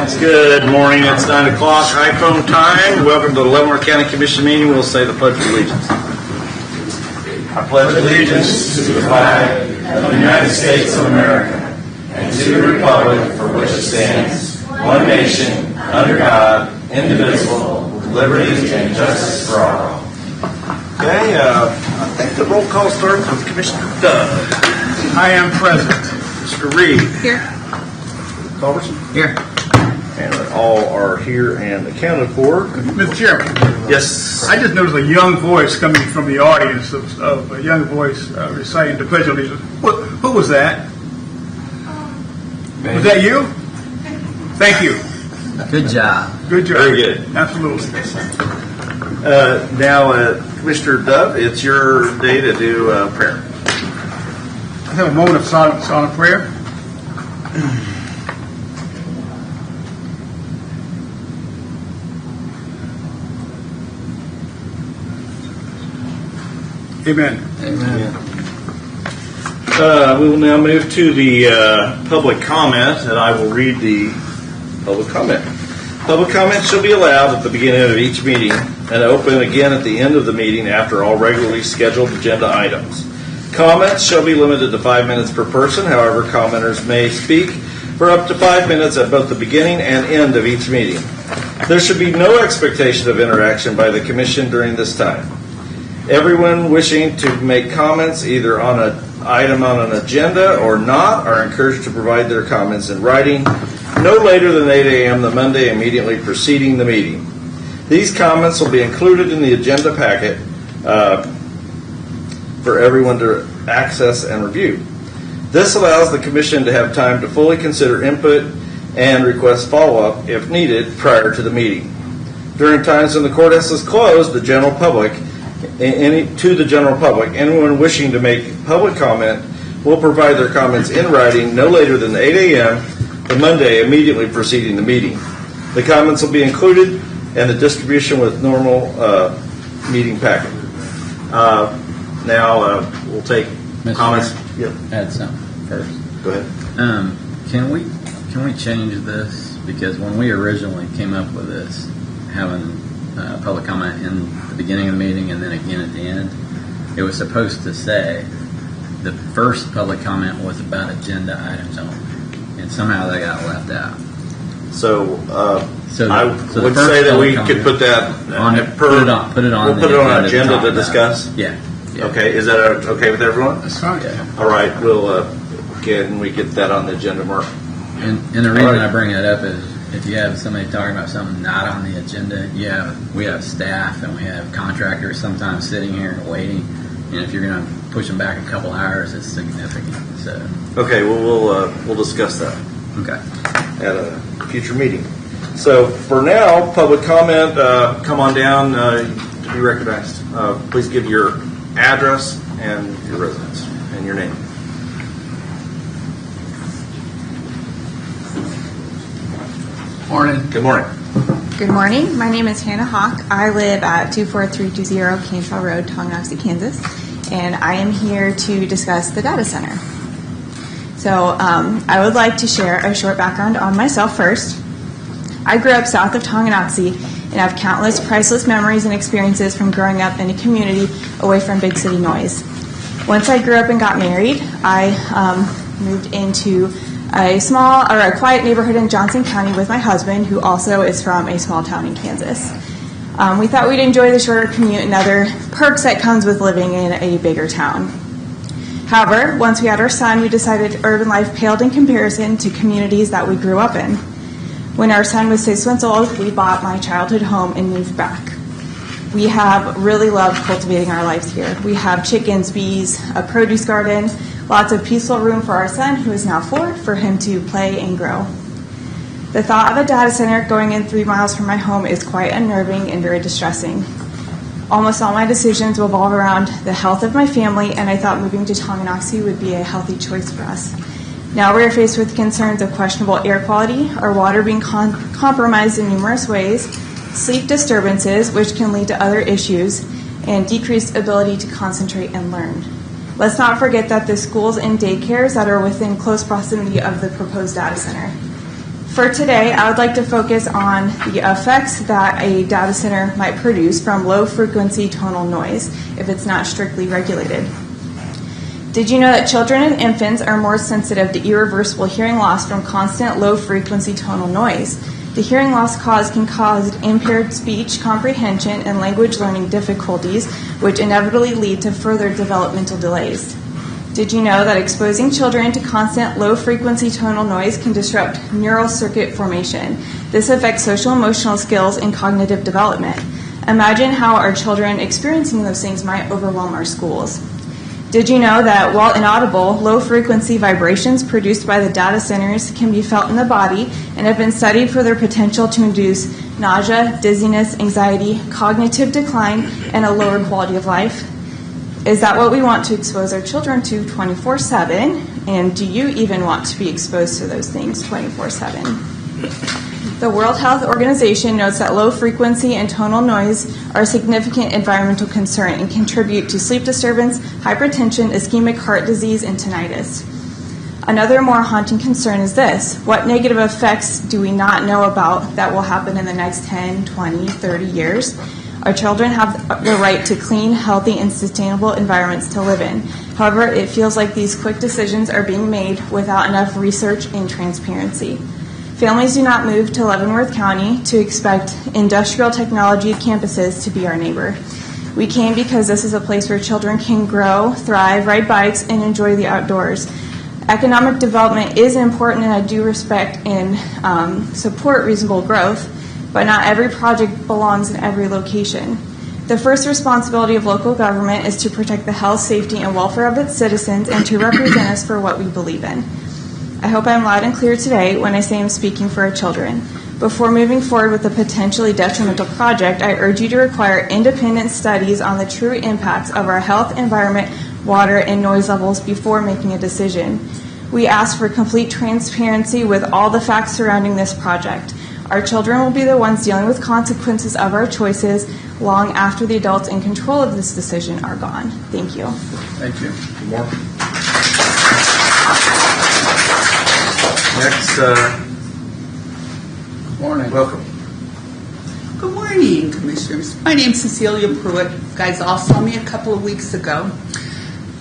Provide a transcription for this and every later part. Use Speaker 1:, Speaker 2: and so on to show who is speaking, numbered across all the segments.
Speaker 1: Sounds good. Morning, it's 9 o'clock, iPhone time. Welcome to the Leavenworth County Commission meeting. We'll say the Pledge of Allegiance. I pledge allegiance to the flag of the United States of America and to the republic for which it stands, one nation, under God, indivisible, with liberty and justice for all. Okay, I think the roll call starts with Commissioner Doug.
Speaker 2: I am present.
Speaker 1: Mr. Reed.
Speaker 3: Here.
Speaker 1: Culberson.
Speaker 2: Here.
Speaker 1: And all are here and accounted for.
Speaker 2: Mr. Chairman.
Speaker 1: Yes.
Speaker 2: I just noticed a young voice coming from the audience of a young voice reciting the Pledge of Allegiance. Who was that? Was that you? Thank you.
Speaker 3: Good job.
Speaker 2: Good job.
Speaker 1: Very good.
Speaker 2: Absolutely.
Speaker 1: Now, Commissioner Dove, it's your day to do prayer.
Speaker 2: Let's have a moment of silent prayer. Amen.
Speaker 3: Amen.
Speaker 1: We will now move to the public comment, and I will read the public comment. Public comment shall be allowed at the beginning of each meeting and open again at the end of the meeting after all regularly scheduled agenda items. Comments shall be limited to 5 minutes per person. However, commenters may speak for up to 5 minutes at both the beginning and end of each meeting. There should be no expectation of interaction by the Commission during this time. Everyone wishing to make comments either on an item on an agenda or not are encouraged to provide their comments in writing no later than 8 a.m. the Monday immediately preceding the meeting. These comments will be included in the agenda packet for everyone to access and review. This allows the Commission to have time to fully consider input and request follow-up if needed prior to the meeting. During times when the courthouse is closed, anyone wishing to make public comment will provide their comments in writing no later than 8 a.m. the Monday immediately preceding the meeting. The comments will be included in the distribution with normal meeting packet. Now we'll take
Speaker 3: Mr.
Speaker 1: comments.
Speaker 3: Yep. Add something first.
Speaker 1: Go ahead.
Speaker 3: Can we change this? Because when we originally came up with this, having public comment in the beginning of the meeting and then again at the end, it was supposed to say the first public comment was about agenda items only, and somehow that got left out.
Speaker 1: So, I
Speaker 3: the
Speaker 1: would
Speaker 3: first
Speaker 1: say that we
Speaker 3: public
Speaker 1: could put that
Speaker 3: on
Speaker 1: per.
Speaker 3: Put it on.
Speaker 1: We'll put it on an agenda to
Speaker 3: talk
Speaker 1: discuss.
Speaker 3: about. Yeah.
Speaker 1: Okay, is that okay with everyone?
Speaker 2: That's fine.
Speaker 3: Yeah.
Speaker 1: All right, we'll can we get that on the agenda, Mark?
Speaker 3: And the reason I bring that up is if you have somebody talking about something not on the agenda, we have staff and we have contractors sometimes sitting here and waiting. And if you're going to push them back a couple hours, it's significant. So
Speaker 1: Okay, well we'll discuss that.
Speaker 3: Okay.
Speaker 1: At a future meeting. So for now, public comment. Come on down to be recognized. Please give your address and your residence and your name.
Speaker 2: Morning.
Speaker 1: Good morning.
Speaker 4: Good morning. My name is Hannah Hawk. I live at 24320 Canesville Road, Tonganoxie, Kansas, and I am here to discuss the data center. So I would like to share a short background on myself first. I grew up south of Tonganoxie and have countless priceless memories and experiences from growing up in a community away from big city noise. Once I grew up and got married, I moved into a quiet neighborhood in Johnson County with my husband, who also is from a small town in Kansas. We thought we'd enjoy the shorter commute and other perks that comes with living in a bigger town. However, once we had our son, we decided urban life paled in comparison to communities that we grew up in. When our son was 6 months old, we bought my childhood home and moved back. We have really loved cultivating our lives here. We have chickens, bees, a produce garden, lots of peaceful room for our son, who is now 4, for him to play and grow. The thought of a data center going in 3 miles from my home is quite unnerving and very distressing. Almost all my decisions revolve around the health of my family, and I thought moving to Tonganoxie would be a healthy choice for us. Now we are faced with concerns of questionable air quality, our water being compromised in numerous ways, sleep disturbances, which can lead to other issues, and decreased ability to concentrate and learn. Let's not forget that the schools and daycares that are within close proximity of the proposed data center. For today, I would like to focus on the effects that a data center might produce from low-frequency tonal noise if it's not strictly regulated. Did you know that children and infants are more sensitive to irreversible hearing loss from constant low-frequency tonal noise? The hearing loss can cause impaired speech comprehension and language learning difficulties, which inevitably lead to further developmental delays. Did you know that exposing children to constant low-frequency tonal noise can disrupt neural circuit formation? This affects social emotional skills and cognitive development. Imagine how our children experiencing those things might overwhelm our schools. Did you know that while inaudible, low-frequency vibrations produced by the data centers can be felt in the body and have been studied for their potential to induce nausea, dizziness, anxiety, cognitive decline, and a lower quality of life? Is that what we want to expose our children to 24/7? And do you even want to be exposed to those things 24/7? The World Health Organization notes that low frequency and tonal noise are a significant environmental concern and contribute to sleep disturbance, hypertension, ischemic heart disease, and tinnitus. Another more haunting concern is this: what negative effects do we not know about that will happen in the next 10, 20, 30 years? Our children have the right to clean, healthy, and sustainable environments to live in. However, it feels like these quick decisions are being made without enough research and transparency. Families do not move to Leavenworth County to expect industrial technology campuses to be our neighbor. We came because this is a place where children can grow, thrive, ride bikes, and enjoy the outdoors. Economic development is important, and I do respect and support reasonable growth, but not every project belongs in every location. The first responsibility of local government is to protect the health, safety, and welfare of its citizens and to represent us for what we believe in. I hope I'm loud and clear today when I say I'm speaking for our children. Before moving forward with a potentially detrimental project, I urge you to require independent studies on the true impacts of our health, environment, water, and noise levels before making a decision. We ask for complete transparency with all the facts surrounding this project. Our children will be the ones dealing with consequences of our choices long after the adults in control of this decision are gone. Thank you.
Speaker 3: Thank you.
Speaker 1: More. Next,
Speaker 3: Morning.
Speaker 1: welcome.
Speaker 5: Good morning, Commissioners. My name's Cecilia Pruitt. You guys all saw me a couple of weeks ago.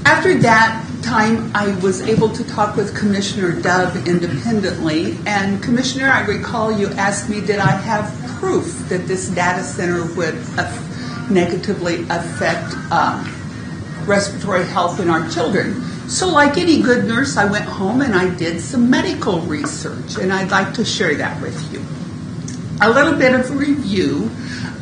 Speaker 5: After that time, I was able to talk with Commissioner Dove independently, and Commissioner, I recall you asked me, did I have proof that this data center would negatively affect respiratory health in our children? So like any good nurse, I went home and I did some medical research, and I'd like to share that with you. A little bit of a review.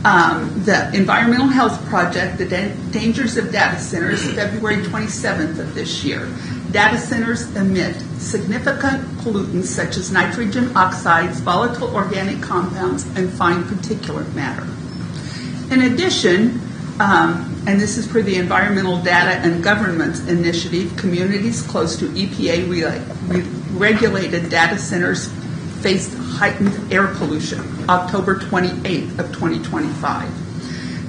Speaker 5: The Environmental Health Project, The Dangers of Data Centers, February 27th of this year. Data centers emit significant pollutants such as nitrogen oxides, volatile organic compounds, and fine particulate matter. In addition, and this is per the Environmental Data and Governance Initiative, communities close to EPA-regulated data centers face heightened air pollution, October 28th of 2025.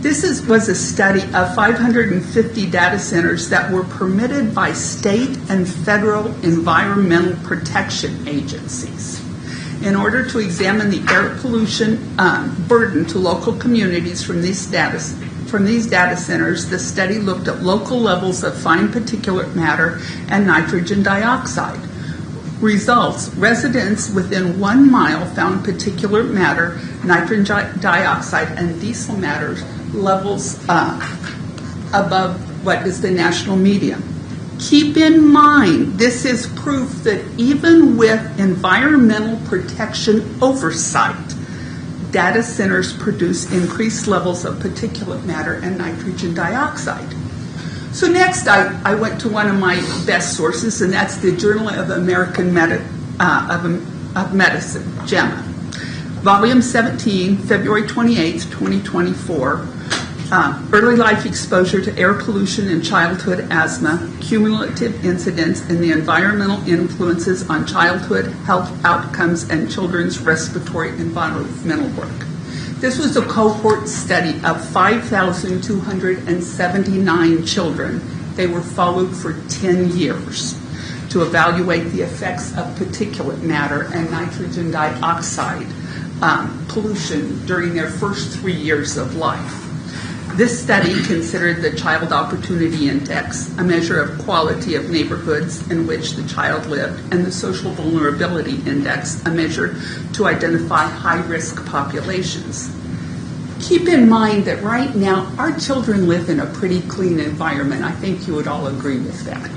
Speaker 5: This was a study of 550 data centers that were permitted by state and federal environmental protection agencies. In order to examine the air pollution burden to local communities from these data centers, the study looked at local levels of fine particulate matter and nitrogen dioxide. Results: residents within 1 mile found particulate matter, nitrogen dioxide, and diesel matter levels above what is the national median. Keep in mind, this is proof that even with environmental protection oversight, data centers produce increased levels of particulate matter and nitrogen dioxide. So next, I went to one of my best sources, and that's the Journal of American Medicine, JAMA. Volume 17, February 28, 2024, Early Life Exposure to Air Pollution in Childhood Asthma, Cumulative Incidence and the Environmental Influences on Childhood Health Outcomes and Children's Respiratory Environmental Work. This was a cohort study of 5,279 children. They were followed for 10 years. to evaluate the effects of particulate matter and nitrogen dioxide pollution during their first 3 years of life. This study considered the Child Opportunity Index, a measure of quality of neighborhoods in which the child lived, and the Social Vulnerability Index, a measure to identify high-risk populations. Keep in mind that right now our children live in a pretty clean environment. I think you would all agree with that.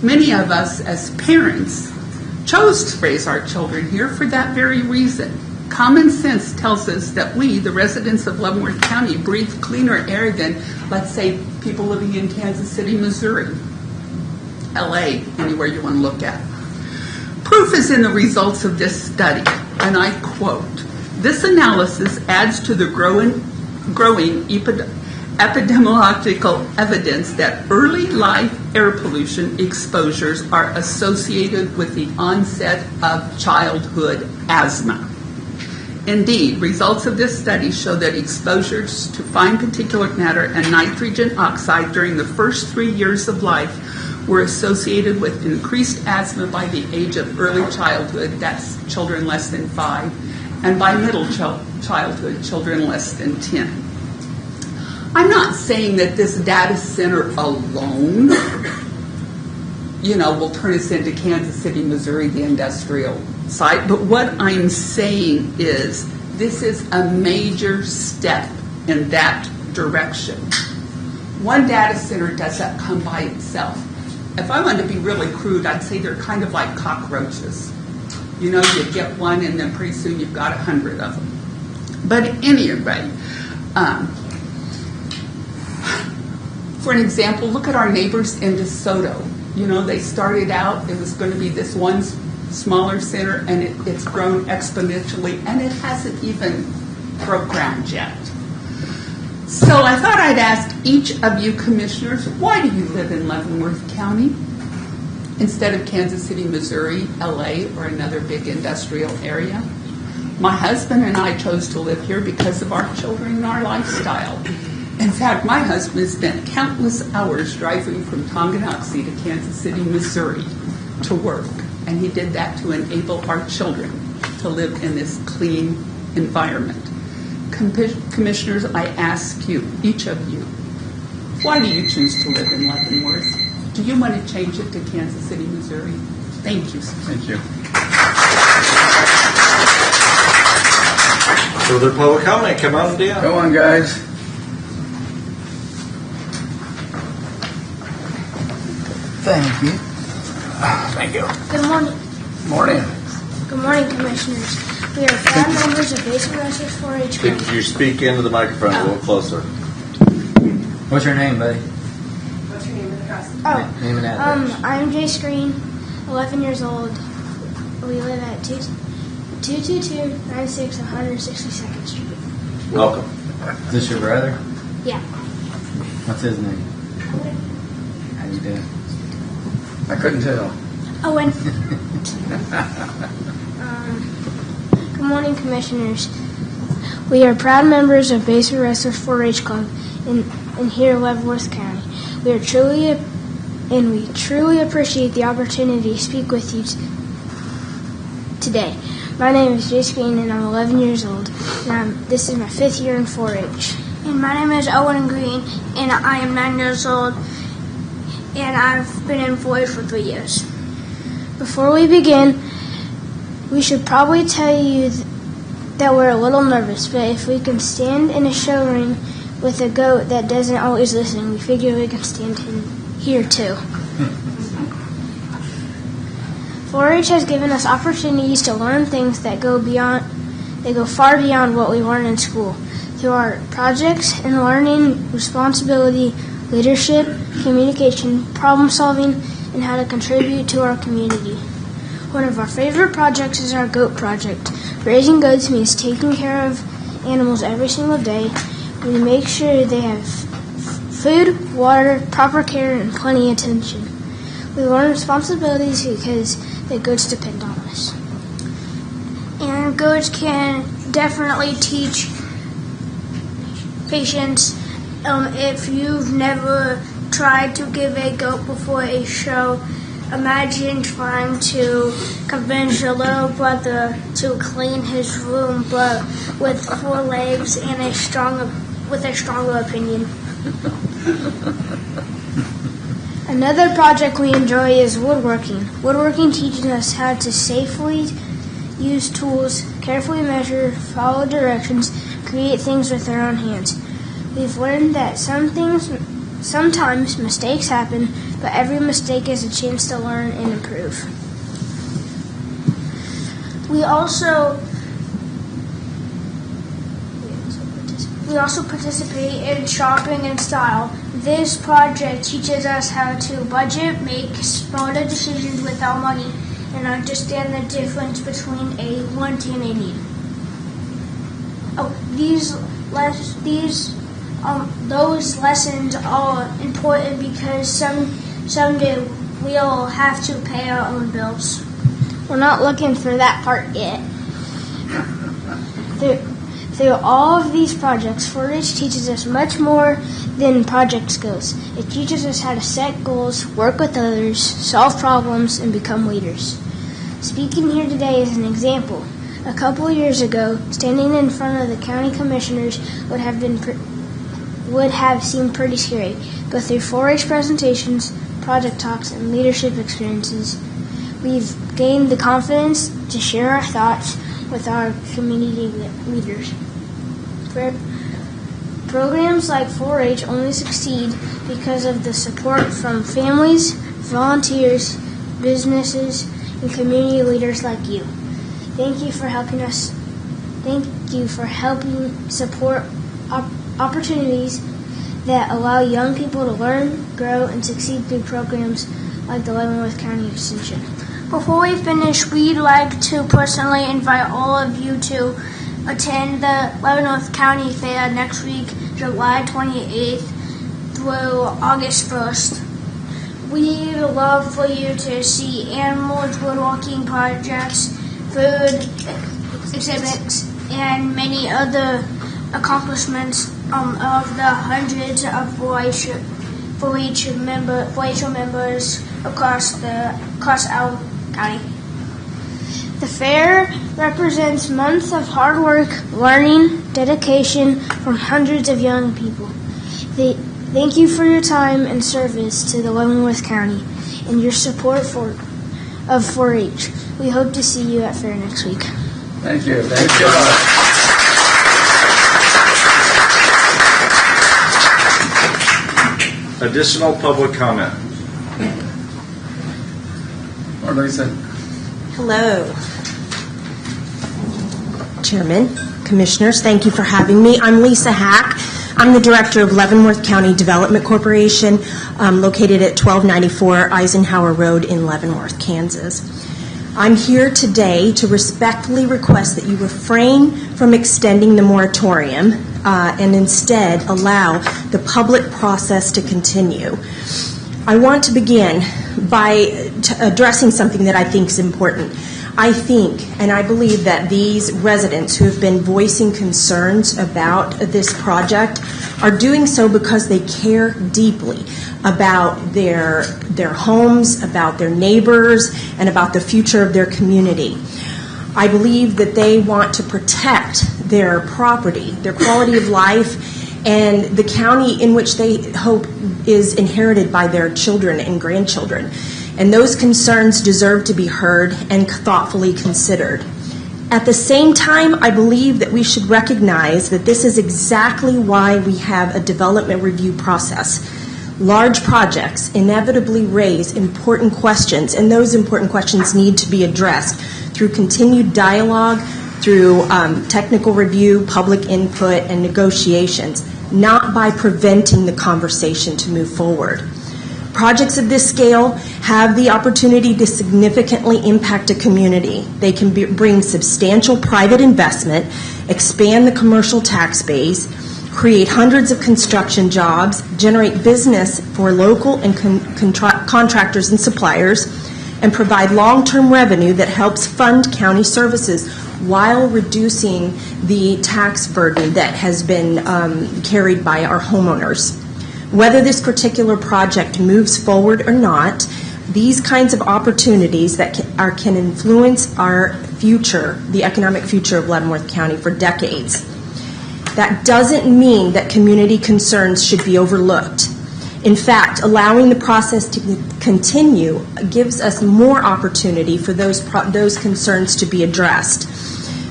Speaker 5: Many of us as parents chose to raise our children here for that very reason. Common sense tells us that we, the residents of Leavenworth County, breathe cleaner air than, let's say, people living in Kansas City, Missouri, LA, anywhere you want to look at. Proof is in the results of this study, and I quote, "This analysis adds to the growing epidemiological evidence that early life air pollution exposures are associated with the onset of childhood asthma. Indeed, results of this study show that exposures to fine particulate matter and nitrogen oxide during the first 3 years of life were associated with increased asthma by the age of early childhood, that's children less than 5, and by middle childhood, children less than 10. I'm not saying that this data center alone, will turn us into Kansas City, Missouri, the industrial site, but what I'm saying is this is a major step in that direction. One data center doesn't come by itself. If I wanted to be really crude, I'd say they're kind of like cockroaches. You get one and then pretty soon you've got 100 of them. But at any rate, for an example, look at our neighbors in DeSoto. They started out, it was going to be this one smaller center, and it's grown exponentially, and it hasn't even broke ground yet. So I thought I'd ask each of you commissioners, why do you live in Leavenworth County instead of Kansas City, Missouri, LA, or another big industrial area? My husband and I chose to live here because of our children and our lifestyle. In fact, my husband spent countless hours driving from Tonganoxie to Kansas City, Missouri to work. And he did that to enable our children to live in this clean environment. Commissioners, I ask you, each of you, why do you choose to live in Leavenworth? Do you want to change it to Kansas City, Missouri? Thank you.
Speaker 3: Thank you.
Speaker 1: Further public comment, come on down.
Speaker 3: Go on, guys. Thank you. Thank you.
Speaker 6: Good morning.
Speaker 3: Morning.
Speaker 6: Good morning, Commissioners. We are proud members of Basic Wrestlers 4-H Club.
Speaker 1: Could you speak into the microphone a little closer?
Speaker 3: What's your name, buddy?
Speaker 7: What's your name and address?
Speaker 3: Name and address.
Speaker 6: I'm Jay Screen, 11 years old. We live at 22296 162nd Street.
Speaker 1: Welcome.
Speaker 3: Is this your brother?
Speaker 6: Yeah.
Speaker 3: What's his name? How you doing? I couldn't tell.
Speaker 6: Owen. Good morning, Commissioners. We are proud members of Basic Wrestlers 4-H Club in here in Leavenworth County. We truly appreciate the opportunity to speak with you today. My name is Jay Screen, and I'm 11 years old, and this is my 5th year in 4-H.
Speaker 7: And my name is Owen Green, and I am 9 years old, and I've been in 4-H for 3 years.
Speaker 6: Before we begin, we should probably tell you that we're a little nervous, but if we can stand in a show ring with a goat that doesn't always listen, we figure we can stand in here too. 4-H has given us opportunities to learn things that go far beyond what we learn in school. Through our projects and learning responsibility, leadership, communication, problem solving, and how to contribute to our community. One of our favorite projects is our goat project. Raising goats means taking care of animals every single day. We make sure they have food, water, proper care, and plenty of attention. We learn responsibilities because the goats depend on us.
Speaker 7: And goats can definitely teach patience. If you've never tried to give a goat before a show, imagine trying to convince your little brother to clean his room, but with 4 legs and a stronger opinion. Another project we enjoy is woodworking. Woodworking teaches us how to safely use tools, carefully measure, follow directions, create things with our own hands. We've learned that sometimes mistakes happen, but every mistake is a chance to learn and improve. We also participate in shopping and style. This project teaches us how to budget, make smarter decisions with our money, and understand the difference between a want and a need. Those lessons are important because someday we'll have to pay our own bills. We're not looking for that part yet. Through all of these projects, 4-H teaches us much more than project skills. It teaches us how to set goals, work with others, solve problems, and become leaders. Speaking here today is an example. A couple of years ago, standing in front of the county commissioners would have seemed pretty scary. But through 4-H presentations, project talks, and leadership experiences, we've gained the confidence to share our thoughts with our community leaders. Programs like 4-H only succeed because of the support from families, volunteers, businesses, and community leaders like you. Thank you for helping support opportunities that allow young people to learn, grow, and succeed through programs like the Leavenworth County Extension. Before we finish, we'd like to personally invite all of you to attend the Leavenworth County Fair next week, July 28th through August 1st. We'd love for you to see animals, woodworking projects, food exhibits, and many other accomplishments of the hundreds of 4-H members across our county. The fair represents months of hard work, learning, dedication from hundreds of young people. Thank you for your time and service to the Leavenworth County and your support of 4-H. We hope to see you at fair next week.
Speaker 3: Thank you. Thank you.
Speaker 1: Additional public comment.
Speaker 3: Or Lisa.
Speaker 8: Hello. Chairman, Commissioners, thank you for having me. I'm Lisa Hack. I'm the Director of Leavenworth County Development Corporation, located at 1294 Eisenhower Road in Leavenworth, Kansas. I'm here today to respectfully request that you refrain from extending the moratorium and instead allow the public process to continue. I want to begin by addressing something that I think is important. I think and I believe that these residents who have been voicing concerns about this project are doing so because they care deeply about their homes, about their neighbors, and about the future of their community. I believe that they want to protect their property, their quality of life, and the county in which they hope is inherited by their children and grandchildren. And those concerns deserve to be heard and thoughtfully considered. At the same time, I believe that we should recognize that this is exactly why we have a development review process. Large projects inevitably raise important questions, and those important questions need to be addressed through continued dialogue, through technical review, public input, and negotiations, not by preventing the conversation to move forward. Projects of this scale have the opportunity to significantly impact a community. They can bring substantial private investment, expand the commercial tax base, create hundreds of construction jobs, generate business for local and contractors and suppliers, and provide long-term revenue that helps fund county services while reducing the tax burden that has been carried by our homeowners. Whether this particular project moves forward or not, These kinds of opportunities that can influence our future, the economic future of Leavenworth County for decades. That doesn't mean that community concerns should be overlooked. In fact, allowing the process to continue gives us more opportunity for those concerns to be addressed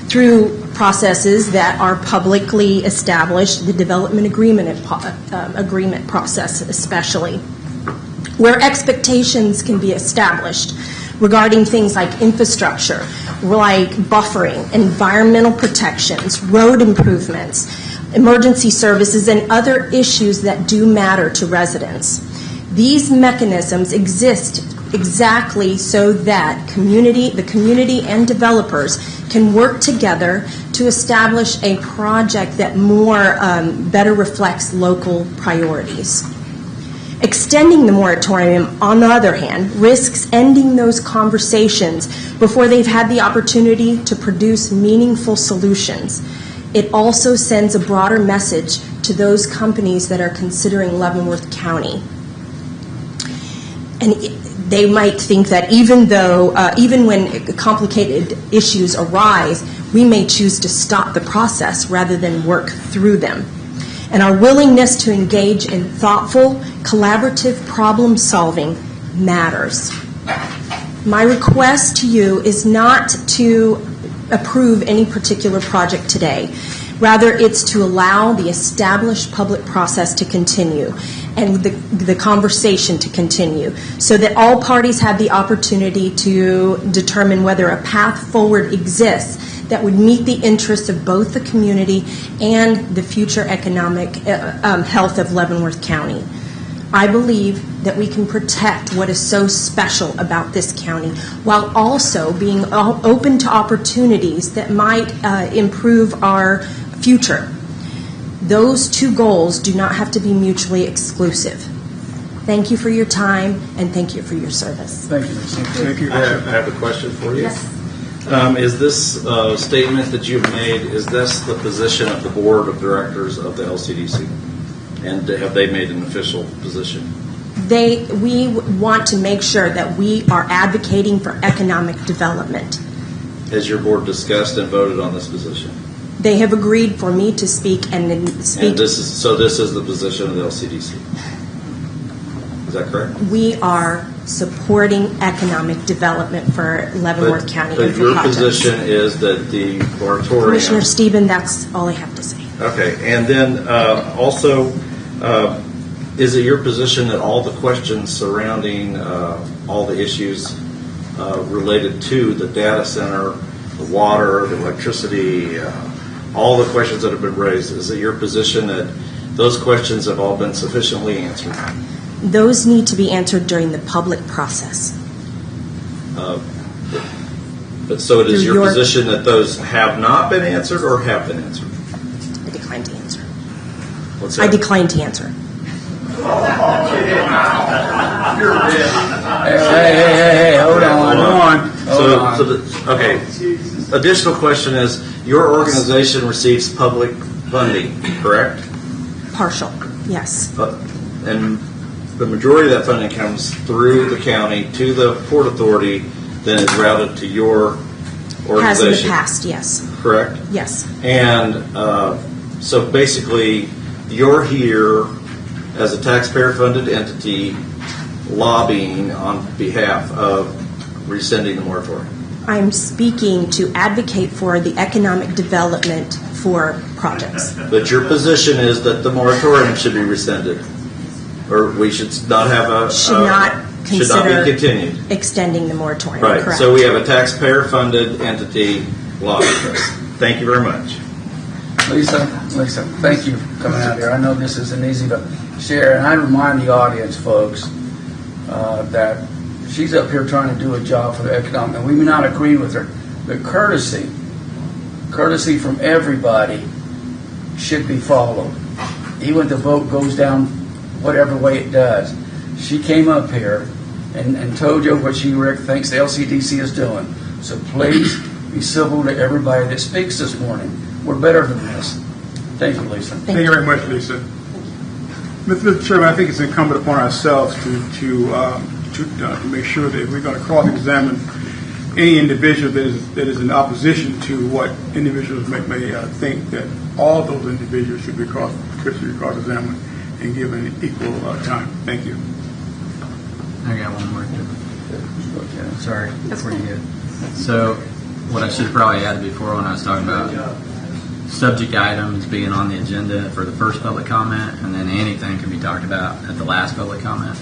Speaker 8: through processes that are publicly established, the development agreement process especially, where expectations can be established regarding things like infrastructure, like buffering, environmental protections, road improvements, emergency services, and other issues that do matter to residents. These mechanisms exist exactly so that the community and developers can work together to establish a project that better reflects local priorities. Extending the moratorium, on the other hand, risks ending those conversations before they've had the opportunity to produce meaningful solutions. It also sends a broader message to those companies that are considering Leavenworth County. And they might think that even when complicated issues arise, we may choose to stop the process rather than work through them. And our willingness to engage in thoughtful, collaborative problem solving matters. My request to you is not to approve any particular project today. Rather, it's to allow the established public process to continue and the conversation to continue so that all parties have the opportunity to determine whether a path forward exists that would meet the interests of both the community and the future economic health of Leavenworth County. I believe that we can protect what is so special about this county while also being open to opportunities that might improve our future. Those two goals do not have to be mutually exclusive. Thank you for your time, and thank you for your service.
Speaker 2: Thank you. Thank you.
Speaker 1: I have a question for you.
Speaker 4: Yes.
Speaker 1: Is this statement that you've made, is this the position of the board of directors of the LCDC? And have they made an official position?
Speaker 8: We want to make sure that we are advocating for economic development.
Speaker 1: Has your board discussed and voted on this position?
Speaker 8: They have agreed for me to speak and then speak.
Speaker 1: And this is the position of the LCDC. Is that correct?
Speaker 8: We are supporting economic development for Leavenworth County.
Speaker 1: But your position is that the moratorium...
Speaker 8: Commissioner Steben, that's all I have to say.
Speaker 1: Okay, and then also, is it your position that all the questions surrounding all the issues related to the data center, the water, the electricity, all the questions that have been raised, is it your position that those questions have all been sufficiently answered?
Speaker 8: Those need to be answered during the public process.
Speaker 1: But so it is your position that those have not been answered or have been answered?
Speaker 8: I decline to answer.
Speaker 1: What's that?
Speaker 8: I decline to answer.
Speaker 2: Hey, hold on.
Speaker 1: Okay. Additional question is, your organization receives public funding, correct?
Speaker 8: Partial, yes.
Speaker 1: And the majority of that funding comes through the county to the Port Authority, then is routed to your organization.
Speaker 8: Has in the past, yes.
Speaker 1: Correct?
Speaker 8: Yes.
Speaker 1: And so basically, you're here as a taxpayer-funded entity lobbying on behalf of rescinding the moratorium.
Speaker 8: I'm speaking to advocate for the economic development for projects.
Speaker 1: But your position is that the moratorium should be rescinded, or we should not have a
Speaker 8: Should not consider
Speaker 1: be continued.
Speaker 8: Extending the moratorium.
Speaker 1: Right.
Speaker 8: Correct.
Speaker 1: So we have a taxpayer-funded entity lobbying this. Thank you very much.
Speaker 9: Lisa, thank you for coming out here. I know this isn't easy to share, and I remind the audience, folks, that she's up here trying to do a job for the economic, and we may not agree with her, but courtesy from everybody should be followed. Even if the vote goes down whatever way it does. She came up here and told you what she thinks the LCDC is doing. So please be civil to everybody that speaks this morning. We're better than this. Thank you, Lisa.
Speaker 2: Thank you very much, Lisa. Mr. Chairman, I think it's incumbent upon ourselves to to make sure that we're going to cross-examine any individual that is in opposition to what individuals may think, that all those individuals should be cross-examined and given equal time. Thank you.
Speaker 3: I got one more. Sorry, before you get. So, what I should have probably added before when I was talking about subject items being on the agenda for the first public comment, and then anything can be talked about at the last public comment.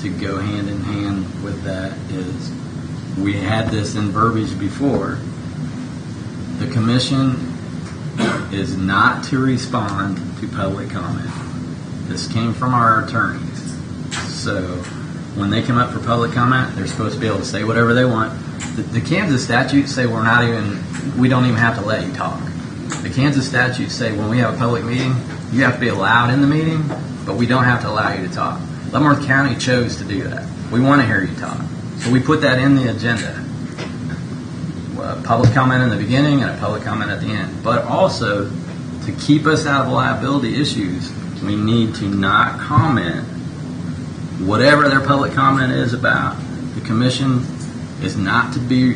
Speaker 3: To go hand in hand with that is, we had this in verbiage before. The commission is not to respond to public comment. This came from our attorneys. So when they come up for public comment, they're supposed to be able to say whatever they want. The Kansas statutes say we don't even have to let you talk. The Kansas statutes say when we have a public meeting, you have to be allowed in the meeting, but we don't have to allow you to talk. Leavenworth County chose to do that. We want to hear you talk. So we put that in the agenda. A public comment in the beginning and a public comment at the end. But also, to keep us out of liability issues, we need to not comment whatever their public comment is about. The commission is not to be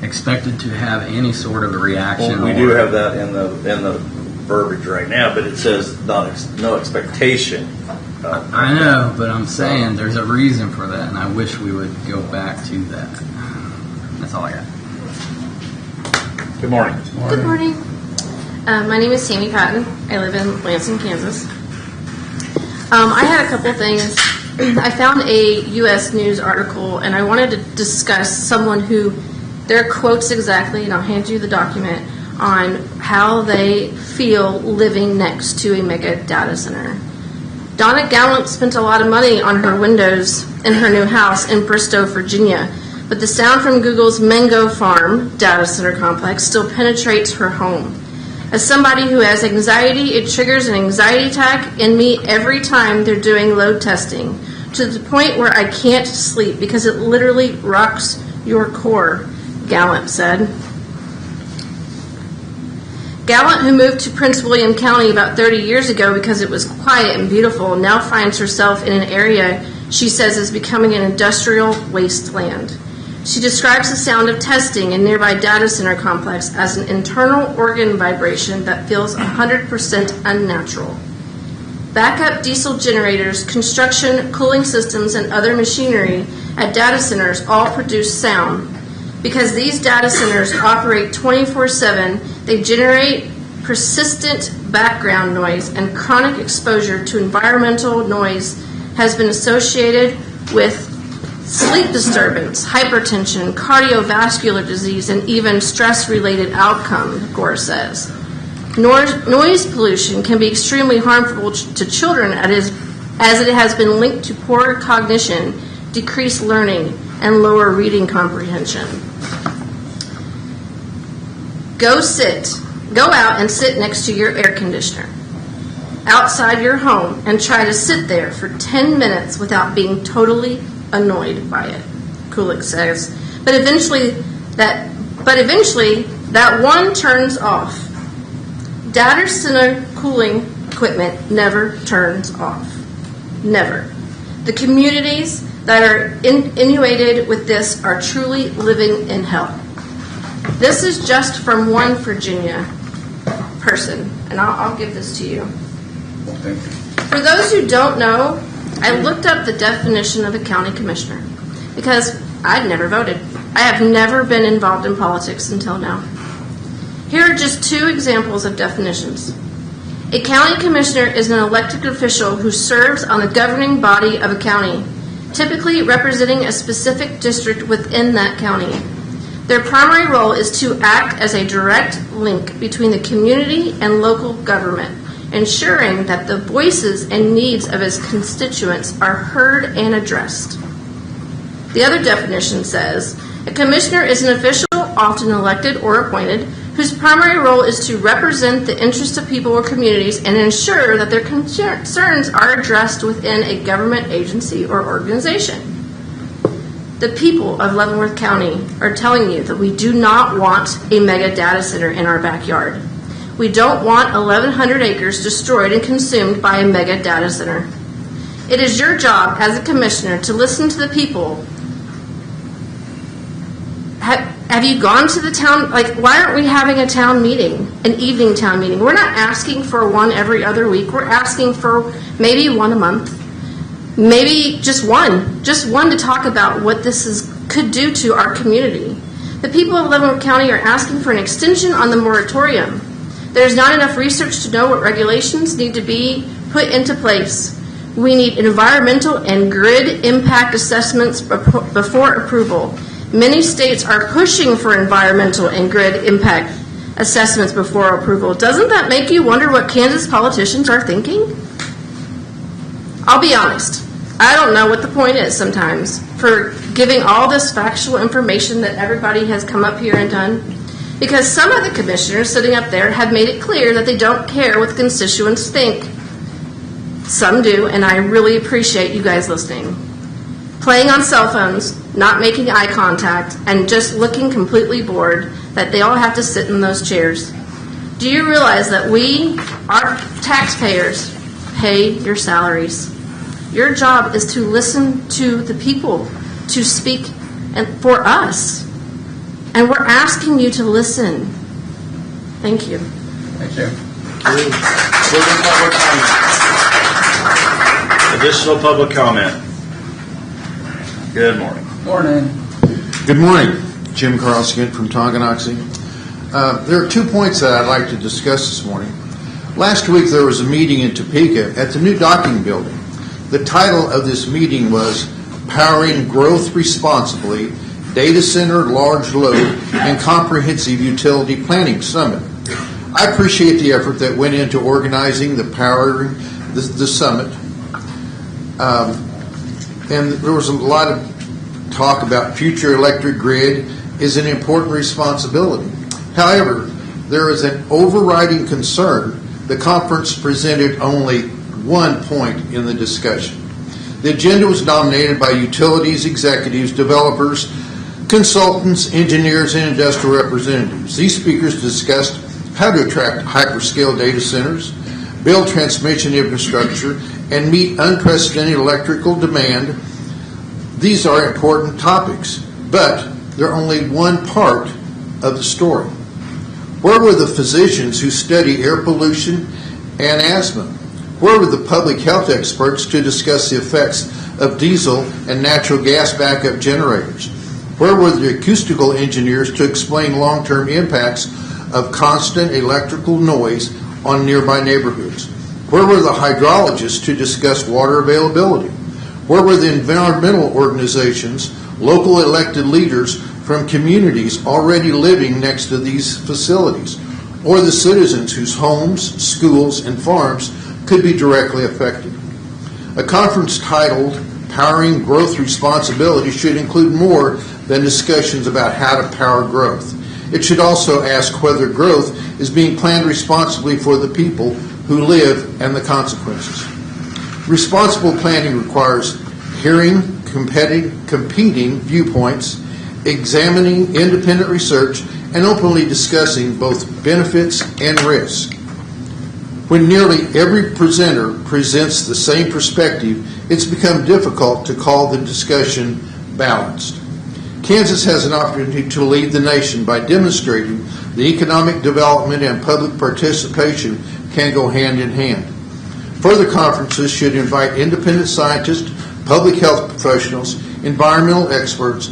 Speaker 3: expected to have any sort of a reaction.
Speaker 1: Well, we do have that in the verbiage right now, but it says no expectation.
Speaker 3: I know, but I'm saying there's a reason for that, and I wish we would go back to that. That's all I got.
Speaker 1: Good morning.
Speaker 10: Good morning. My name is Tammy Patton. I live in Lansing, Kansas. I had a couple things. I found a U.S. News article, and I wanted to discuss someone who, their quotes exactly, and I'll hand you the document, on how they feel living next to a mega data center. Donna Gallant spent a lot of money on her windows in her new house in Bristow, Virginia, but the sound from Google's Mango Farm data center complex still penetrates her home. As somebody who has anxiety, it triggers an anxiety attack in me every time they're doing load testing, to the point where I can't sleep because it literally rocks your core, Gallant said. Gallant, who moved to Prince William County about 30 years ago because it was quiet and beautiful, now finds herself in an area she says is becoming an industrial wasteland. She describes the sound of testing in nearby data center complex as an internal organ vibration that feels 100% unnatural. Backup diesel generators, construction, cooling systems, and other machinery at data centers all produce sound. Because these data centers operate 24/7, they generate persistent background noise, and chronic exposure to environmental noise has been associated with sleep disturbance, hypertension, cardiovascular disease, and even stress-related outcome, Gore says. Noise pollution can be extremely harmful to children as it has been linked to poor cognition, decreased learning, and lower reading comprehension. Go out and sit next to your air conditioner outside your home and try to sit there for 10 minutes without being totally annoyed by it, Kulik says. But eventually that one turns off. Data center cooling equipment never turns off. Never. The communities that are inundated with this are truly living in hell. This is just from one Virginia person, and I'll give this to you.
Speaker 9: Thank you.
Speaker 10: For those who don't know, I looked up the definition of a county commissioner because I'd never voted. I have never been involved in politics until now. Here are just two examples of definitions. A county commissioner is an elected official who serves on the governing body of a county, typically representing a specific district within that county. Their primary role is to act as a direct link between the community and local government, ensuring that the voices and needs of his constituents are heard and addressed. The other definition says, a commissioner is an official, often elected or appointed, whose primary role is to represent the interests of people or communities and ensure that their concerns are addressed within a government agency or organization. The people of Leavenworth County are telling you that we do not want a mega data center in our backyard. We don't want 1,100 acres destroyed and consumed by a mega data center. It is your job as a commissioner to listen to the people. Have you gone to the town? Like, why aren't we having a town meeting, an evening town meeting? We're not asking for one every other week. We're asking for maybe one a month, maybe just one to talk about what this could do to our community. The people of Leavenworth County are asking for an extension on the moratorium. There's not enough research to know what regulations need to be put into place. We need environmental and grid impact assessments before approval. Many states are pushing for environmental and grid impact assessments before approval. Doesn't that make you wonder what Kansas politicians are thinking? I'll be honest. I don't know what the point is sometimes for giving all this factual information that everybody has come up here and done, because some of the commissioners sitting up there have made it clear that they don't care what the constituents think. Some do, and I really appreciate you guys listening. Playing on cell phones, not making eye contact, and just looking completely bored, that they all have to sit in those chairs. Do you realize that we, our taxpayers, pay your salaries? Your job is to listen to the people, to speak for us. And we're asking you to listen. Thank you.
Speaker 9: Thank you.
Speaker 1: Additional public comment. Good morning.
Speaker 9: Morning.
Speaker 11: Good morning. Jim Carlson from Tonganoxie. There are 2 points that I'd like to discuss this morning. Last week there was a meeting in Topeka at the new docking building. The title of this meeting was Powering Growth Responsibly, Data Center, Large Load, and Comprehensive Utility Planning Summit. I appreciate the effort that went into organizing the summit. And there was a lot of talk about future electric grid is an important responsibility. However, there is an overriding concern. The conference presented only 1 point in the discussion. The agenda was dominated by utilities, executives, developers, consultants, engineers, and industrial representatives. These speakers discussed how to attract hyperscale data centers, build transmission infrastructure, and meet unprecedented electrical demand. These are important topics, but they're only one part of the story. Where were the physicians who study air pollution and asthma? Where were the public health experts to discuss the effects of diesel and natural gas backup generators? Where were the acoustical engineers to explain long-term impacts of constant electrical noise on nearby neighborhoods? Where were the hydrologists to discuss water availability? Where were the environmental organizations, local elected leaders from communities already living next to these facilities, or the citizens whose homes, schools, and farms could be directly affected? A conference titled Powering Growth Responsibility should include more than discussions about how to power growth. It should also ask whether growth is being planned responsibly for the people who live and the consequences. Responsible planning requires hearing competing viewpoints, examining independent research, and openly discussing both benefits and risk. When nearly every presenter presents the same perspective, it's become difficult to call the discussion balanced. Kansas has an opportunity to lead the nation by demonstrating the economic development and public participation can go hand in hand. Further conferences should invite independent scientists, public health professionals, environmental experts,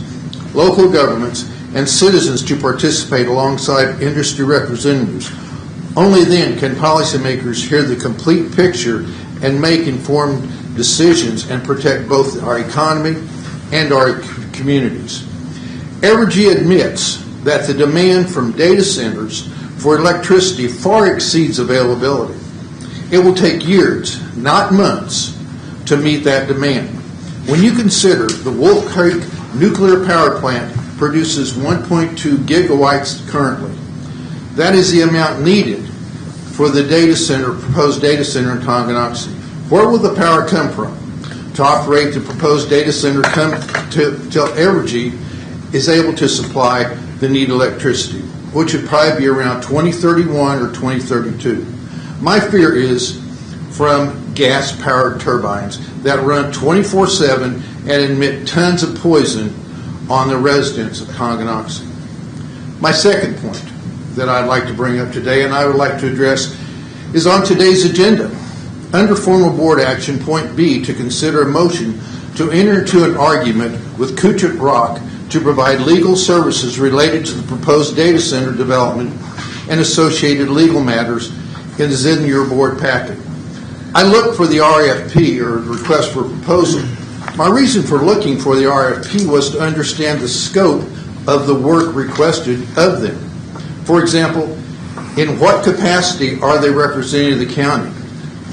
Speaker 11: local governments, and citizens to participate alongside industry representatives. Only then can policymakers hear the complete picture and make informed decisions and protect both our economy and our communities. Evergy admits that the demand from data centers for electricity far exceeds availability. It will take years, not months, to meet that demand. When you consider the Wolf Creek nuclear power plant produces 1.2 gigawatts currently, that is the amount needed for the proposed data center in Tonganoxie. Where will the power come from to operate the proposed data center till Evergy is able to supply the needed electricity, which would probably be around 2031 or 2032. My fear is from gas-powered turbines that run 24/7 and emit tons of poison on the residents of Tonganoxie. My second point that I'd like to bring up today and I would like to address is on today's agenda. Under formal board action, point B, to consider a motion to enter into an argument with Kuchuk Rock to provide legal services related to the proposed data center development and associated legal matters is in your board packet. I looked for the RFP, or request for proposal. My reason for looking for the RFP was to understand the scope of the work requested of them. For example, in what capacity are they representing the county?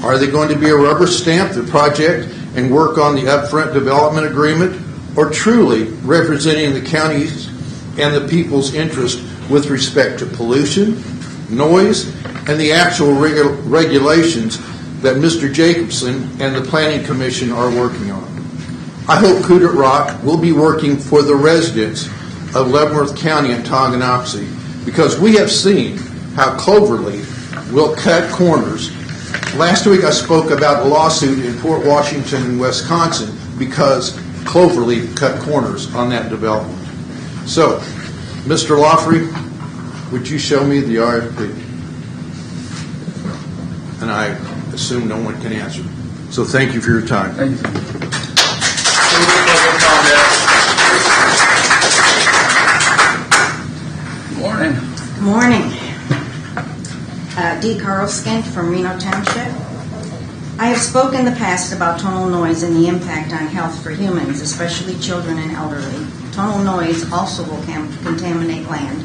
Speaker 11: Are they going to be a rubber stamp the project and work on the upfront development agreement, or truly representing the county's and the people's interest with respect to pollution, noise, and the actual regulations that Mr. Jacobson and the Planning Commission are working on? I hope Kuchuk Rock will be working for the residents of Leavenworth County and Tonganoxie, because we have seen how Cloverleaf will cut corners. Last week I spoke about a lawsuit in Fort Washington and Wisconsin because Cloverleaf cut corners on that development. So, Mr. Lawfrey, would you show me the RFP? And I assume no one can answer. So thank you for your time.
Speaker 9: Thank you. Good morning.
Speaker 12: Good morning. Dee Carlskin from Reno Township. I have spoken in the past about tonal noise and the impact on health for humans, especially children and elderly. Tonal noise also will contaminate land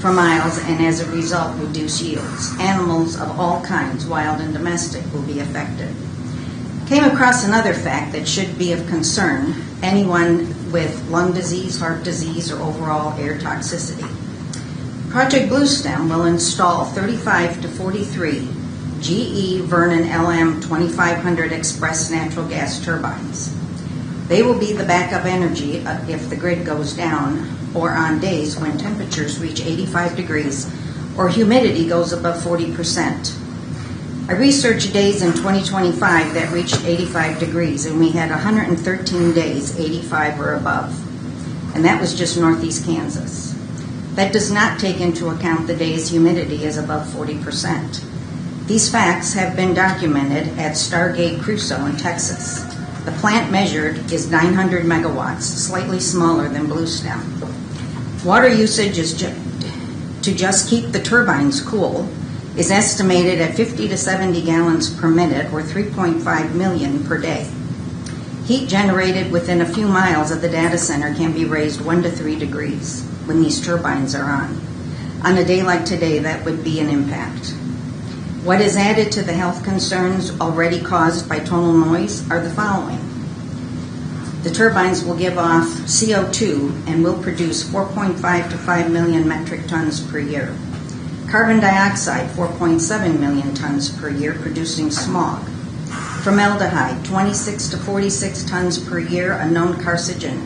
Speaker 12: for miles and as a result reduce yields. Animals of all kinds, wild and domestic, will be affected. Came across another fact that should be of concern: anyone with lung disease, heart disease, or overall air toxicity. Project Bluestem will install 35 to 43 GE Vernon LM 2500 Express natural gas turbines. They will be the backup energy if the grid goes down or on days when temperatures reach 85 degrees or humidity goes above 40%. I researched days in 2025 that reached 85 degrees, and we had 113 days 85 or above. And that was just northeast Kansas. That does not take into account the days humidity is above 40%. These facts have been documented at Stargate Crusoe in Texas. The plant measured is 900 megawatts, slightly smaller than Bluestem. Water usage is to just keep the turbines cool is estimated at 50 to 70 gallons per minute, or 3.5 million per day. Heat generated within a few miles of the data center can be raised 1 to 3 degrees when these turbines are on. On a day like today, that would be an impact. What is added to the health concerns already caused by tonal noise are the following. The turbines will give off CO2 and will produce 4.5 to 5 million metric tons per year. Carbon dioxide, 4.7 million tons per year, producing smog. Formaldehyde, 26 to 46 tons per year, a known carcinogen.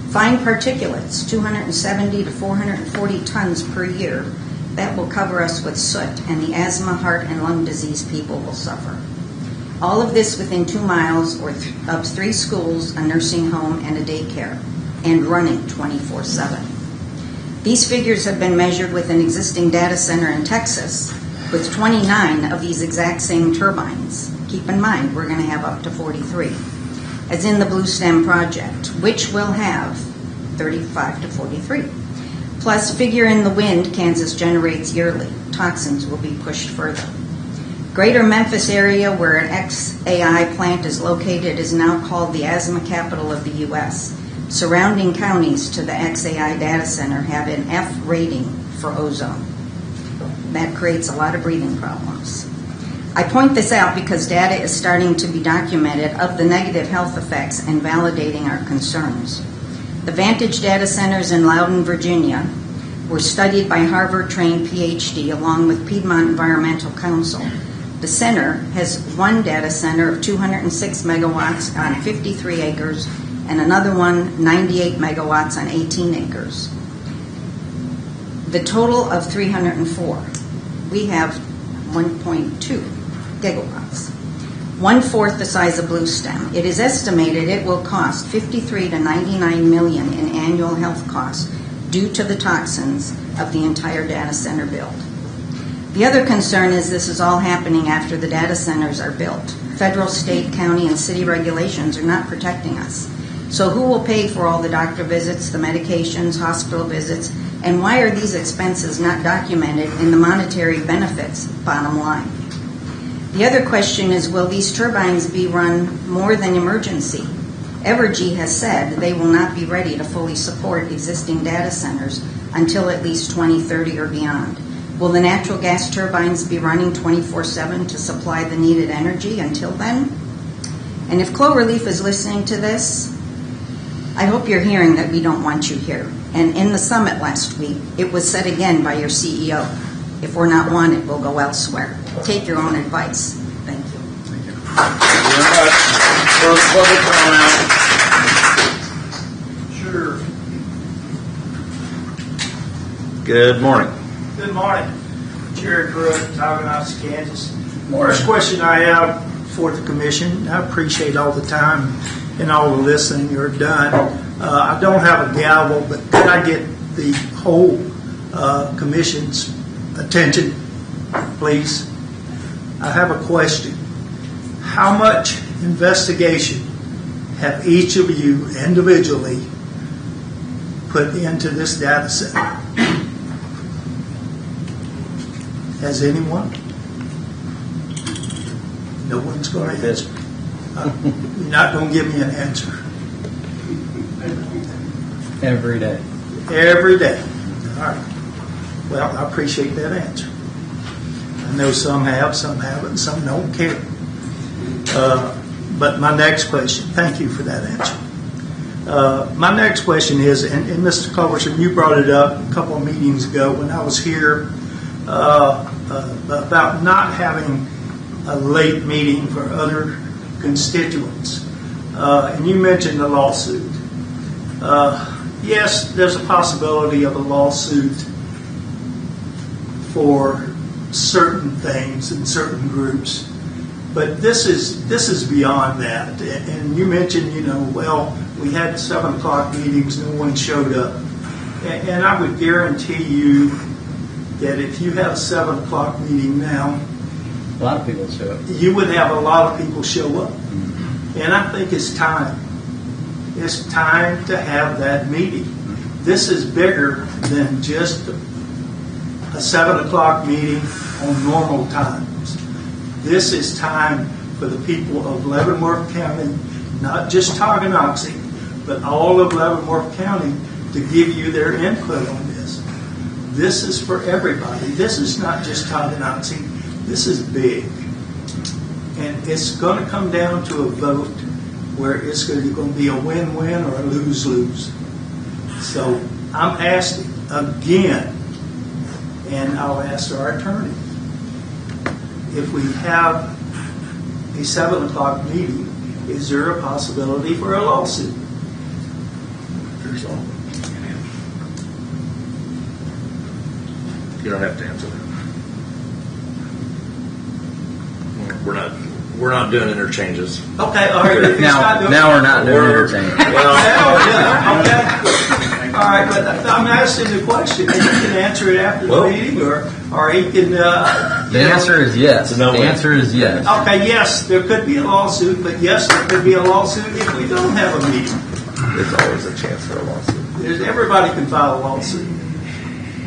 Speaker 12: Fine particulates, 270 to 440 tons per year. That will cover us with soot, and the asthma, heart, and lung disease people will suffer. All of this within 2 miles of 3 schools, a nursing home, and a daycare, and running 24/7. These figures have been measured with an existing data center in Texas with 29 of these exact same turbines. Keep in mind, we're going to have up to 43, as in the Bluestem project, which will have 35 to 43. Plus, figure in the wind Kansas generates yearly. Toxins will be pushed further. Greater Memphis area, where an XAI plant is located, is now called the asthma capital of the U.S. Surrounding counties to the XAI data center have an F rating for ozone. That creates a lot of breathing problems. I point this out because data is starting to be documented of the negative health effects and validating our concerns. The Vantage data centers in Loudoun, Virginia, were studied by Harvard-trained PhD along with Piedmont Environmental Council. The center has one data center of 206 megawatts on 53 acres and another one 98 megawatts on 18 acres. The total of 304. We have 1.2 gigawatts. 1/4 the size of Bluestem. It is estimated it will cost $53 to $99 million in annual health costs due to the toxins of the entire data center build. The other concern is this is all happening after the data centers are built. Federal, state, county, and city regulations are not protecting us. So who will pay for all the doctor visits, the medications, hospital visits, and why are these expenses not documented in the monetary benefits bottom line? The other question is, will these turbines be run more than emergency? Evergy has said they will not be ready to fully support existing data centers until at least 2030 or beyond. Will the natural gas turbines be running 24/7 to supply the needed energy until then? And if Cloverleaf is listening to this, I hope you're hearing that we don't want you here. And in the summit last week, it was said again by your CEO, if we're not wanted, we'll go elsewhere. Take your own advice. Thank you.
Speaker 1: Thank you very much. First public comment.
Speaker 13: Sure.
Speaker 1: Good morning.
Speaker 13: Good morning. Jerry Pruitt, Tonganoxie, Kansas.
Speaker 9: Morning.
Speaker 13: First question I have for the commission, I appreciate all the time and all the listening you're done. I don't have a gavel, but could I get the whole commission's attention, please? I have a question. How much investigation have each of you individually put into this data center? Has anyone? No one's going to answer. You're not going to give me an answer.
Speaker 3: Every day.
Speaker 13: Every day. All right. Well, I appreciate that answer. I know some have, some haven't, some don't care. But my next question, thank you for that answer. My next question is, and Mr. Culberson, you brought it up a couple of meetings ago when I was here about not having a late meeting for other constituents. And you mentioned a lawsuit. Yes, there's a possibility of a lawsuit for certain things in certain groups, but this is beyond that. And you mentioned, well, we had 7 o'clock meetings, no one showed up, and I would guarantee you that if you have a 7 o'clock meeting now,
Speaker 3: A lot of people show up.
Speaker 13: you would have a lot of people show up. And I think it's time. It's time to have that meeting. This is bigger than just a 7 o'clock meeting on normal times. This is time for the people of Leavenworth County, not just Tonganoxie, but all of Leavenworth County, to give you their input on this. This is for everybody. This is not just Tonganoxie. This is big. And it's going to come down to a vote where it's going to be a win-win or a lose-lose. So I'm asking again, and I'll ask our attorney, if we have a 7 o'clock meeting, is there a possibility for a lawsuit?
Speaker 1: There's all. You don't have to answer that. We're not doing interchanges.
Speaker 13: Okay, all right.
Speaker 3: Now we're not doing entertainment.
Speaker 1: Well,
Speaker 13: Okay. All right, but I'm asking the question. You can answer it after the meeting, or he can.
Speaker 3: The answer is yes.
Speaker 1: No
Speaker 3: the
Speaker 1: way.
Speaker 3: answer is yes.
Speaker 13: Okay, yes, there could be a lawsuit, but yes, there could be a lawsuit if we don't have a meeting.
Speaker 1: there's always a chance for a lawsuit.
Speaker 13: Everybody can file a lawsuit,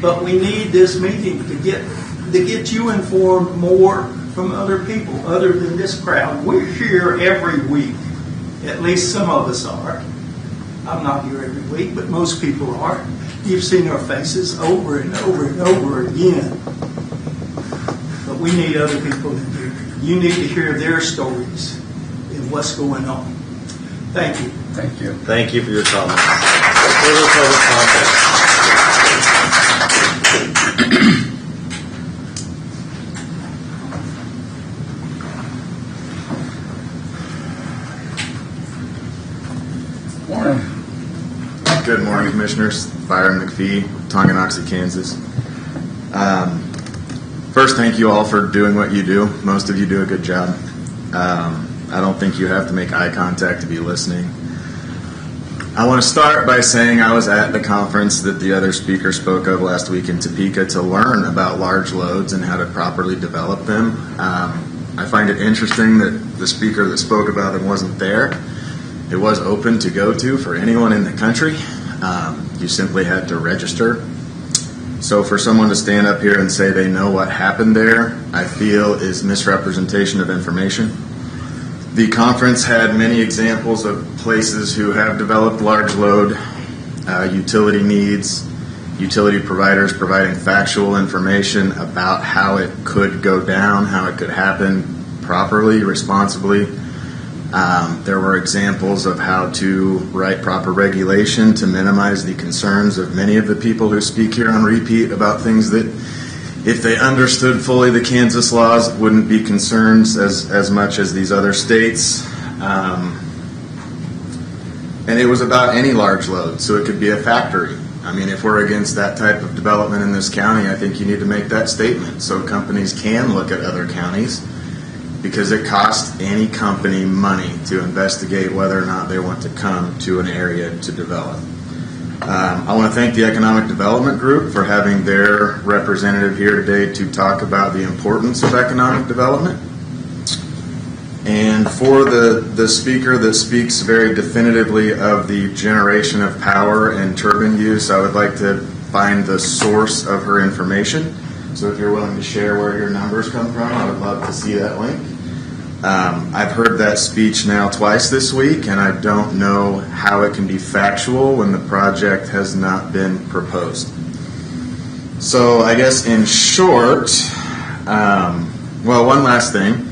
Speaker 13: but we need this meeting to get you informed more from other people other than this crowd. We're here every week. At least some of us are. I'm not here every week, but most people are. You've seen our faces over and over and over again. But we need other people in here. You need to hear their stories and what's going on. Thank you.
Speaker 9: Thank you.
Speaker 1: Thank you for your comments. Further public comment.
Speaker 9: Morning.
Speaker 14: Good morning, Commissioners. Byron McPhee, Tonganoxie, Kansas. First, thank you all for doing what you do. Most of you do a good job. I don't think you have to make eye contact to be listening. I want to start by saying I was at the conference that the other speaker spoke of last week in Topeka to learn about large loads and how to properly develop them. I find it interesting that the speaker that spoke about them wasn't there. It was open to go to for anyone in the country. You simply had to register. So for someone to stand up here and say they know what happened there, I feel is misrepresentation of information. The conference had many examples of places who have developed large load utility needs, utility providers providing factual information about how it could go down, how it could happen properly, responsibly. There were examples of how to write proper regulation to minimize the concerns of many of the people who speak here on repeat about things that, if they understood fully the Kansas laws, wouldn't be concerns as much as these other states. And it was about any large load, so it could be a factory. I mean, if we're against that type of development in this county, I think you need to make that statement so companies can look at other counties, because it costs any company money to investigate whether or not they want to come to an area to develop. I want to thank the Economic Development Group for having their representative here today to talk about the importance of economic development. And for the speaker that speaks very definitively of the generation of power and turbine use, I would like to find the source of her information. So if you're willing to share where your numbers come from, I would love to see that link. I've heard that speech now twice this week, and I don't know how it can be factual when the project has not been proposed. So I guess in short, one last thing.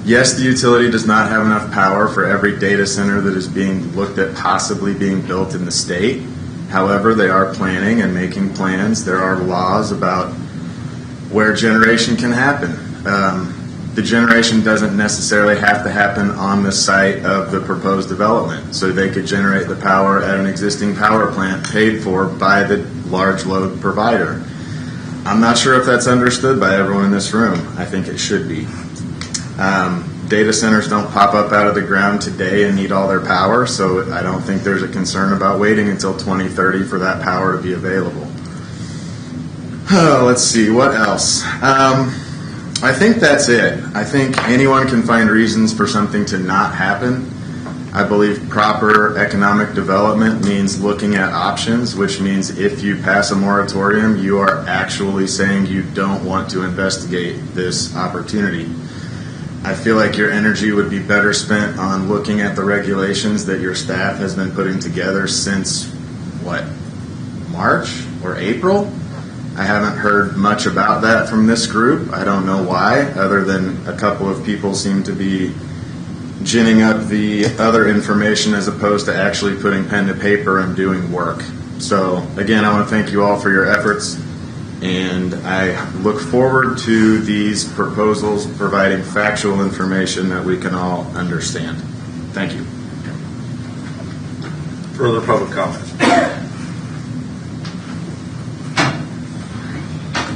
Speaker 14: Yes, the utility does not have enough power for every data center that is being looked at possibly being built in the state. However, they are planning and making plans. There are laws about where generation can happen. The generation doesn't necessarily have to happen on the site of the proposed development. So they could generate the power at an existing power plant paid for by the large load provider. I'm not sure if that's understood by everyone in this room. I think it should be. Data centers don't pop up out of the ground today and need all their power, so I don't think there's a concern about waiting until 2030 for that power to be available. Let's see, what else? I think that's it. I think anyone can find reasons for something to not happen. I believe proper economic development means looking at options, which means if you pass a moratorium, you are actually saying you don't want to investigate this opportunity. I feel like your energy would be better spent on looking at the regulations that your staff has been putting together since, March or April? I haven't heard much about that from this group. I don't know why, other than a couple of people seem to be ginning up the other information as opposed to actually putting pen to paper and doing work. So, again, I want to thank you all for your efforts, and I look forward to these proposals providing factual information that we can all understand. Thank you.
Speaker 1: Further public comments?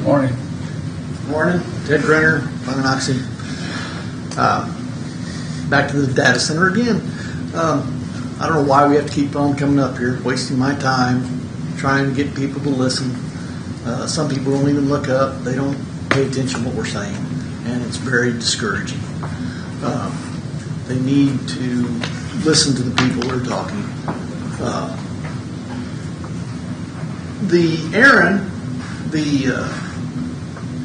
Speaker 9: Morning.
Speaker 15: Morning. Ted Brenner, Tonganoxie. Back to the data center again. I don't know why we have to keep on coming up here, wasting my time, trying to get people to listen. Some people don't even look up. They don't pay attention to what we're saying, and it's very discouraging. They need to listen to the people who are talking. Aaron, the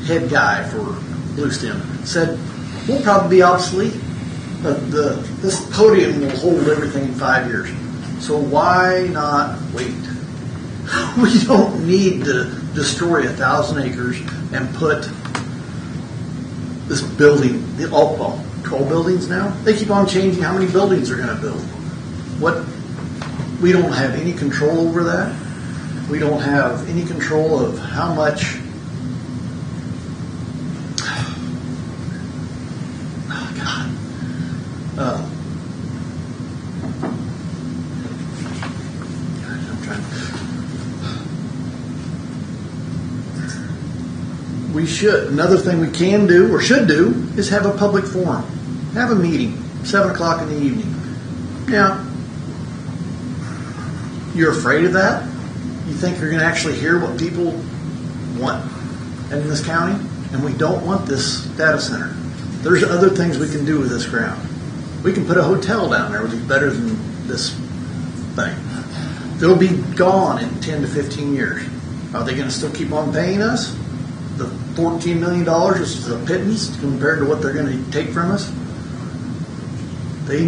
Speaker 15: head guy for Bluestem, said we'll probably be obsolete. This podium will hold everything in 5 years. So why not wait? We don't need to destroy 1,000 acres and put this building, all 12 buildings now. They keep on changing how many buildings they're going to build. We don't have any control over that. We don't have any control of how much. We should. Another thing we can do or should do is have a public forum. Have a meeting, 7 o'clock in the evening. Now, you're afraid of that? You think you're going to actually hear what people want in this county? And we don't want this data center. There's other things we can do with this ground. We can put a hotel down there, which is better than this thing. They'll be gone in 10 to 15 years. Are they going to still keep on paying us? The $14 million is a pittance compared to what they're going to take from us. We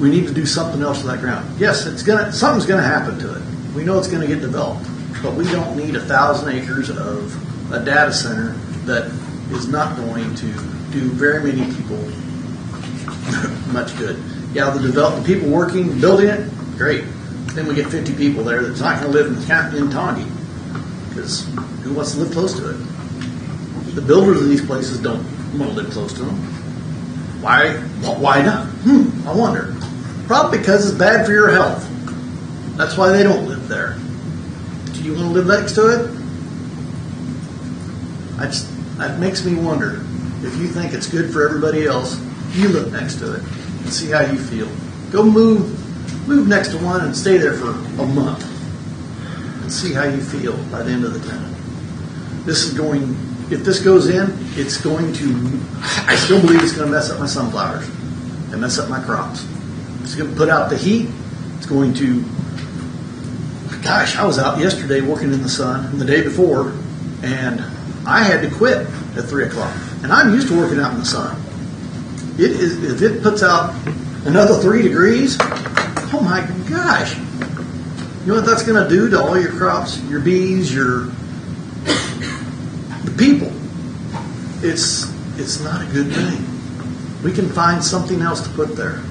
Speaker 15: need to do something else with that ground. Yes, something's going to happen to it. We know it's going to get developed, but we don't need 1,000 acres of a data center that is not going to do very many people much good. Yeah, the people working, building it, great. Then we get 50 people there that's not going to live in Tongi, because who wants to live close to it? The builders of these places don't want to live close to them. Why not? I wonder. Probably because it's bad for your health. That's why they don't live there. Do you want to live next to it? That makes me wonder. If you think it's good for everybody else, you live next to it and see how you feel. Go move next to one and stay there for a month and see how you feel by the end of the time. If this goes in, it's going to, I still believe it's going to mess up my sunflowers and mess up my crops. It's going to put out the heat. It's going to, gosh, I was out yesterday working in the sun and the day before, and I had to quit at 3 o'clock. And I'm used to working out in the sun. If it puts out another 3 degrees, oh my gosh. You know what that's going to do to all your crops, your bees, the people? It's not a good thing. We can find something else to put there.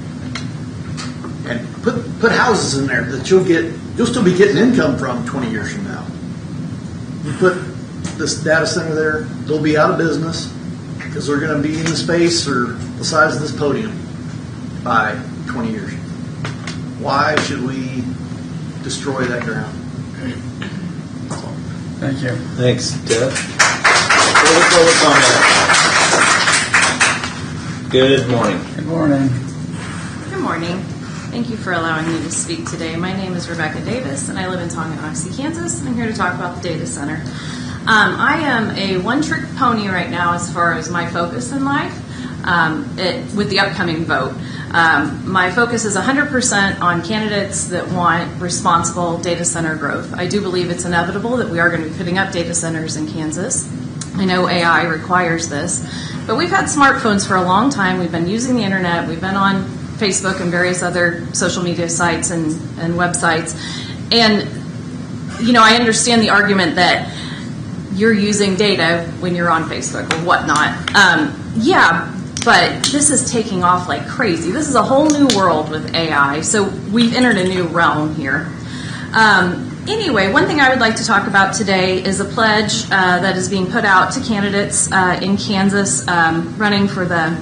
Speaker 15: And put houses in there that you'll still be getting income from 20 years from now. You put this data center there, they'll be out of business because they're going to be in the space or the size of this podium by 20 years. Why should we destroy that ground?
Speaker 3: Thank you.
Speaker 1: Thanks, Ted. Good morning.
Speaker 3: Good morning.
Speaker 16: Good morning. Thank you for allowing me to speak today. My name is Rebecca Davis, and I live in Tonganoxie, Kansas, and I'm here to talk about the data center. I am a one-trick pony right now as far as my focus in life with the upcoming vote. My focus is 100% on candidates that want responsible data center growth. I do believe it's inevitable that we are going to be putting up data centers in Kansas. I know AI requires this, but we've had smartphones for a long time. We've been using the internet. We've been on Facebook and various other social media sites and websites. And, I understand the argument that you're using data when you're on Facebook or whatnot. But this is taking off like crazy. This is a whole new world with AI, so we've entered a new realm here. Anyway, one thing I would like to talk about today is a pledge that is being put out to candidates in Kansas running for the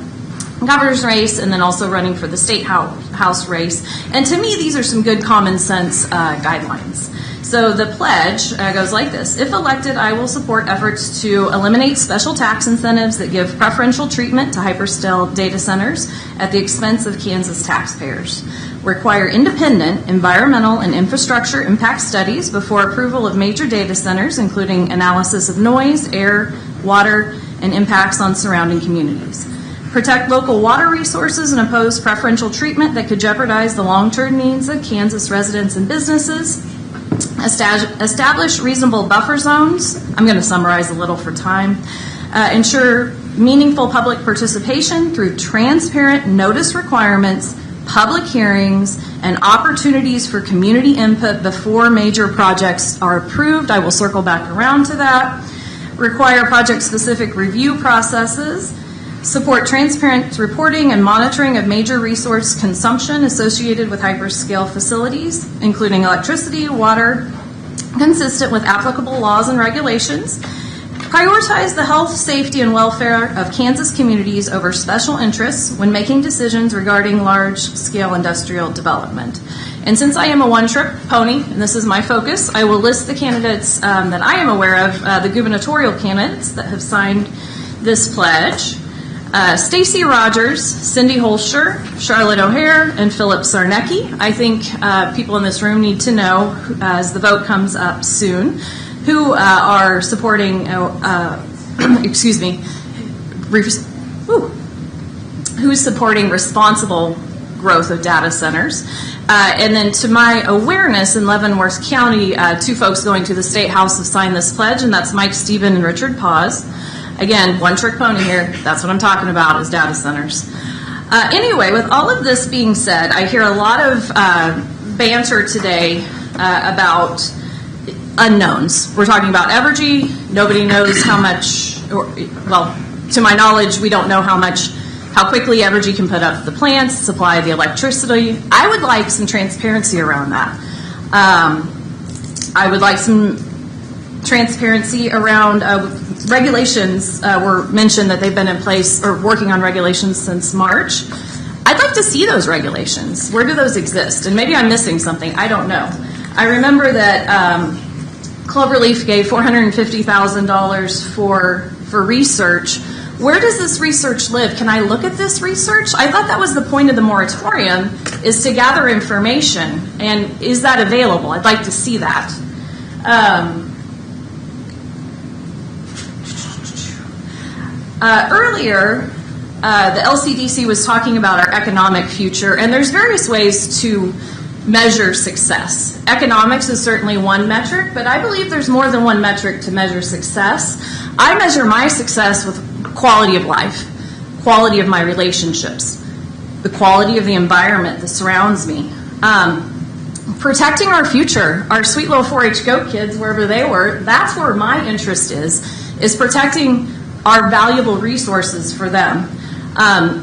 Speaker 16: governor's race and then also running for the state house race. And to me, these are some good common sense guidelines. So the pledge goes like this. If elected, I will support efforts to eliminate special tax incentives that give preferential treatment to hyperscale data centers at the expense of Kansas taxpayers. Require independent environmental and infrastructure impact studies before approval of major data centers, including analysis of noise, air, water, and impacts on surrounding communities. Protect local water resources and oppose preferential treatment that could jeopardize the long-term needs of Kansas residents and businesses. Establish reasonable buffer zones. I'm going to summarize a little for time. Ensure meaningful public participation through transparent notice requirements, public hearings, and opportunities for community input before major projects are approved. I will circle back around to that. Require project-specific review processes. Support transparent reporting and monitoring of major resource consumption associated with hyperscale facilities, including electricity, water, consistent with applicable laws and regulations. Prioritize the health, safety, and welfare of Kansas communities over special interests when making decisions regarding large-scale industrial development. And since I am a one-trick pony, and this is my focus, I will list the candidates that I am aware of, the gubernatorial candidates that have signed this pledge. Stacy Rogers, Cindy Holster, Charlotte O'Hare, and Philip Sarnecki. I think people in this room need to know, as the vote comes up soon, who are supporting, who's supporting responsible growth of data centers. And then to my awareness, in Leavenworth County, 2 folks going to the State House have signed this pledge, and that's Mike Stephen and Richard Paz. Again, one-trick pony here. That's what I'm talking about, is data centers. Anyway, with all of this being said, I hear a lot of banter today about unknowns. We're talking about Evergy. Nobody knows how much, well, to my knowledge, we don't know how quickly Evergy can put up the plants, supply the electricity. I would like some transparency around that. I would like some transparency around regulations. Were mentioned that they've been in place or working on regulations since March. I'd like to see those regulations. Where do those exist? And maybe I'm missing something. I don't know. I remember that Cloverleaf gave $450,000 for research. Where does this research live? Can I look at this research? I thought that was the point of the moratorium, is to gather information. And is that available? I'd like to see that. Earlier, the LCDC was talking about our economic future, and there's various ways to measure success. Economics is certainly one metric, but I believe there's more than one metric to measure success. I measure my success with quality of life, quality of my relationships, the quality of the environment that surrounds me. Protecting our future, our sweet little 4-H goat kids, wherever they were, that's where my interest is protecting our valuable resources for them.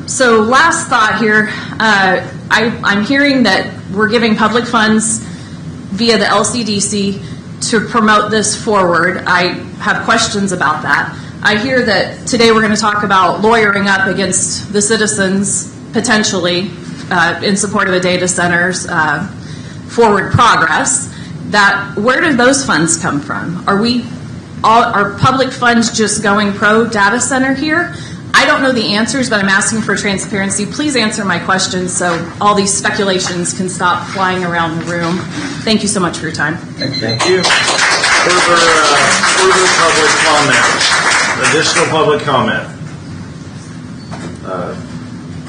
Speaker 16: So last thought here, I'm hearing that we're giving public funds via the LCDC to promote this forward. I have questions about that. I hear that today we're going to talk about lawyering up against the citizens, potentially, in support of the data centers, forward progress. Where do those funds come from? Are public funds just going pro data center here? I don't know the answers, but I'm asking for transparency. Please answer my questions so all these speculations can stop flying around the room. Thank you so much for your time.
Speaker 1: Thank you. Further public comment. Additional public comment.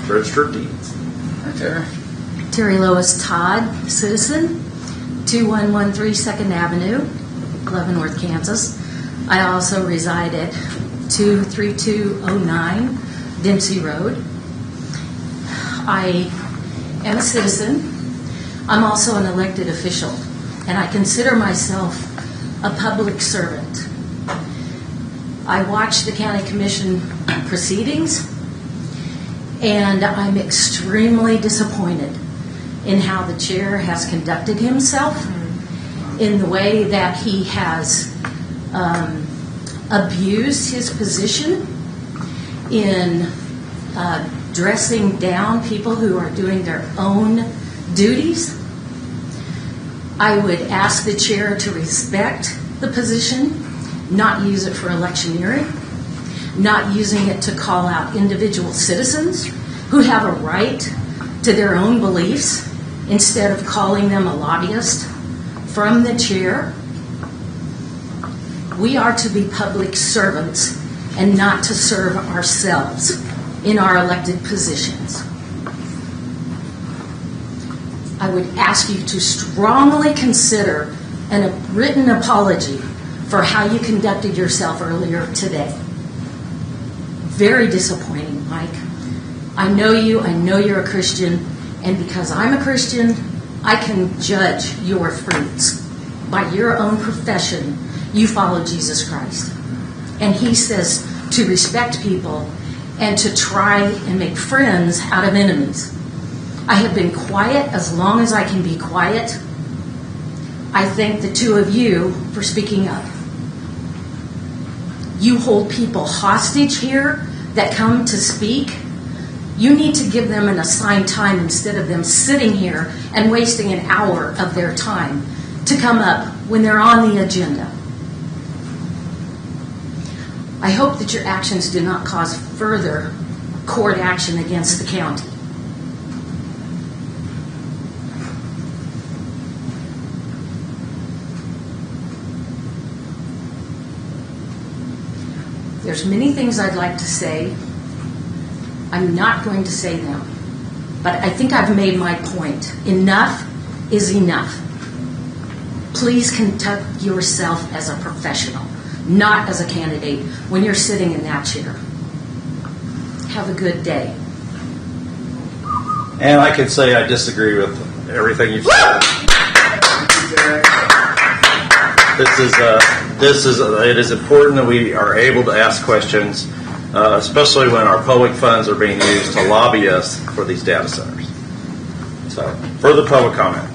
Speaker 1: Registered deeds.
Speaker 17: Terry Lois Todd, citizen, 2113 2nd Avenue, Leavenworth, Kansas. I also reside at 23209 Dempsey Road. I am a citizen. I'm also an elected official, and I consider myself a public servant. I watch the county commission proceedings, and I'm extremely disappointed in how the chair has conducted himself, in the way that he has abused his position in dressing down people who are doing their own duties. I would ask the chair to respect the position, not use it for electioneering, not using it to call out individual citizens who have a right to their own beliefs, instead of calling them a lobbyist from the chair. We are to be public servants and not to serve ourselves in our elected positions. I would ask you to strongly consider a written apology for how you conducted yourself earlier today. Very disappointing, Mike. I know you, I know you're a Christian, and because I'm a Christian, I can judge your fruits. By your own profession, you follow Jesus Christ. And he says to respect people and to try and make friends out of enemies. I have been quiet as long as I can be quiet. I thank the two of you for speaking up. You hold people hostage here that come to speak. You need to give them an assigned time instead of them sitting here and wasting an hour of their time to come up when they're on the agenda. I hope that your actions do not cause further court action against the county. There's many things I'd like to say. I'm not going to say them. But I think I've made my point. Enough is enough. Please conduct yourself as a professional, not as a candidate when you're sitting in that chair. Have a good day.
Speaker 1: And I can say I disagree with everything you've said. It is important that we are able to ask questions, especially when our public funds are being used to lobby us for these data centers. So, further public comment.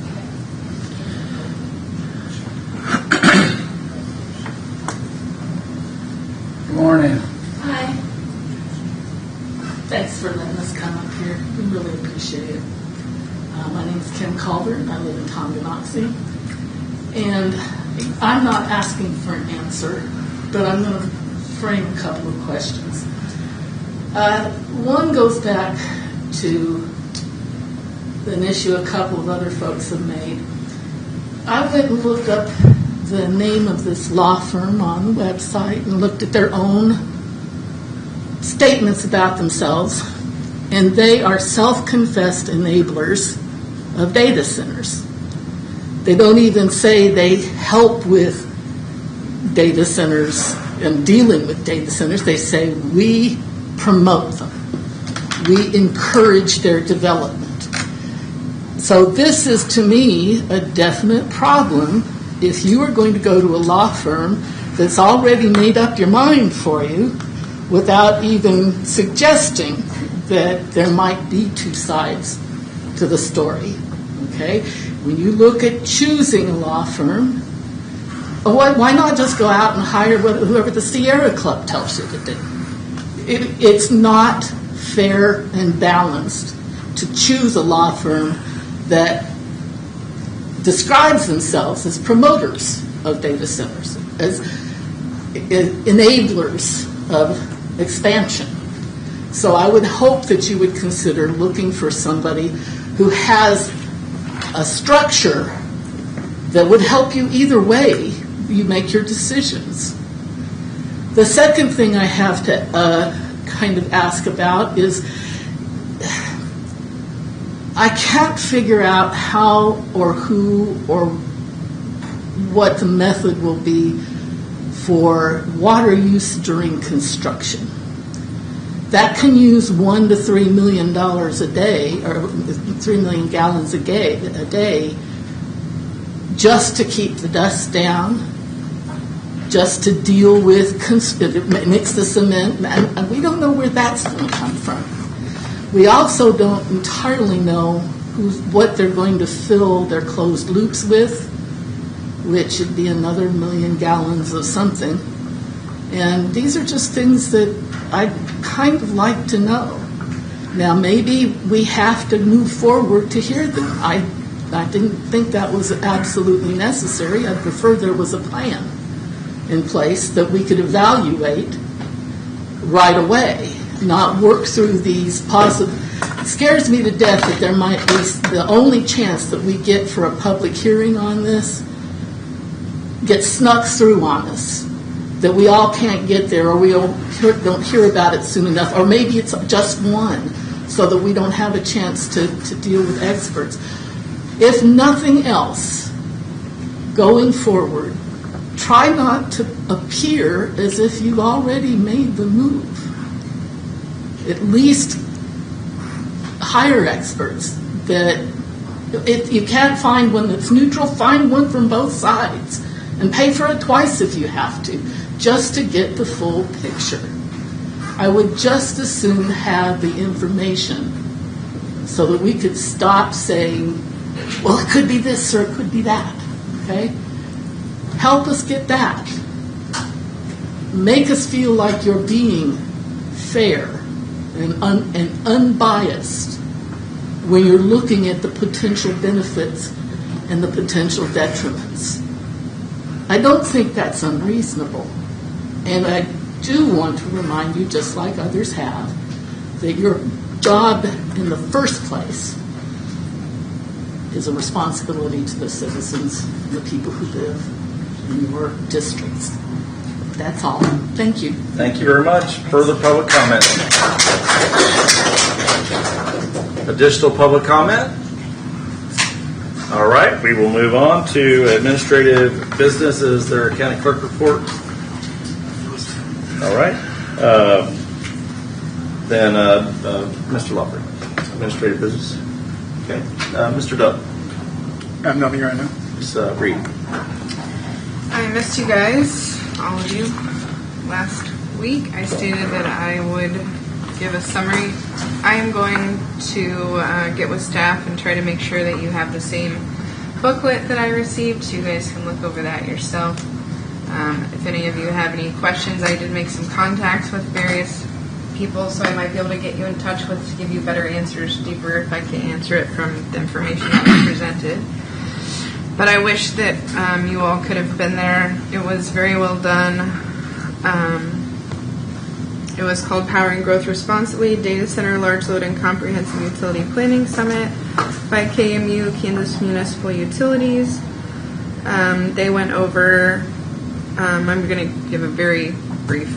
Speaker 9: Good morning.
Speaker 18: Hi. Thanks for letting us come up here. We really appreciate it. My name is Kim Calvert. I live in Tonganoxie. And I'm not asking for an answer, but I'm going to frame a couple of questions. One goes back to an issue a couple of other folks have made. I went and looked up the name of this law firm on the website and looked at their own statements about themselves, and they are self-confessed enablers of data centers. They don't even say they help with data centers and dealing with data centers. They say we promote them. We encourage their development. So this is, to me, a definite problem. If you are going to go to a law firm that's already made up your mind for you without even suggesting that there might be two sides to the story, okay? When you look at choosing a law firm, why not just go out and hire whoever the Sierra Club tells you to do? It's not fair and balanced to choose a law firm that describes themselves as promoters of data centers, as enablers of expansion. So I would hope that you would consider looking for somebody who has a structure that would help you either way you make your decisions. The second thing I have to kind of ask about is I can't figure out how or who or what the method will be for water use during construction. That can use $1 to $3 million a day, or 3 million gallons a day, just to keep the dust down, just to deal with, mix the cement, and we don't know where that's going to come from. We also don't entirely know what they're going to fill their closed loops with, which would be another 1 million gallons of something. And these are just things that I'd kind of like to know. Now, maybe we have to move forward to hear them. I didn't think that was absolutely necessary. I'd prefer there was a plan in place that we could evaluate right away, not work through these possible. It scares me to death that there might be the only chance that we get for a public hearing on this gets snuck through on us, that we all can't get there, or we don't hear about it soon enough, or maybe it's just one, so that we don't have a chance to deal with experts. If nothing else, going forward, try not to appear as if you've already made the move. At least hire experts. That if you can't find one that's neutral, find one from both sides and pay for it twice if you have to, just to get the full picture. I would just as soon have the information so that we could stop saying, well, it could be this or it could be that, okay? Help us get that. Make us feel like you're being fair and unbiased when you're looking at the potential benefits and the potential detriments. I don't think that's unreasonable. And I do want to remind you, just like others have, that your job in the first place is a responsibility to the citizens and the people who live in your districts. That's all. Thank you.
Speaker 1: Thank you very much. Further public comment? Additional public comment? All right, we will move on to administrative business. Is there a county clerk report? All right. Then Mr. Lawford, administrative business. Okay. Mr. Duck.
Speaker 2: I have nothing right now.
Speaker 1: Ms. Reed.
Speaker 19: I missed you guys, all of you, last week. I stated that I would give a summary. I am going to get with staff and try to make sure that you have the same booklet that I received, so you guys can look over that yourself. If any of you have any questions, I did make some contacts with various people, so I might be able to get you in touch with to give you better answers, deeper, if I can answer it from the information that was presented. But I wish that you all could have been there. It was very well done. It was called Powering Growth Responsibly, Data Center Large Load and Comprehensive Utility Planning Summit by KMU, Kansas Municipal Utilities. They went over, I'm going to give a very brief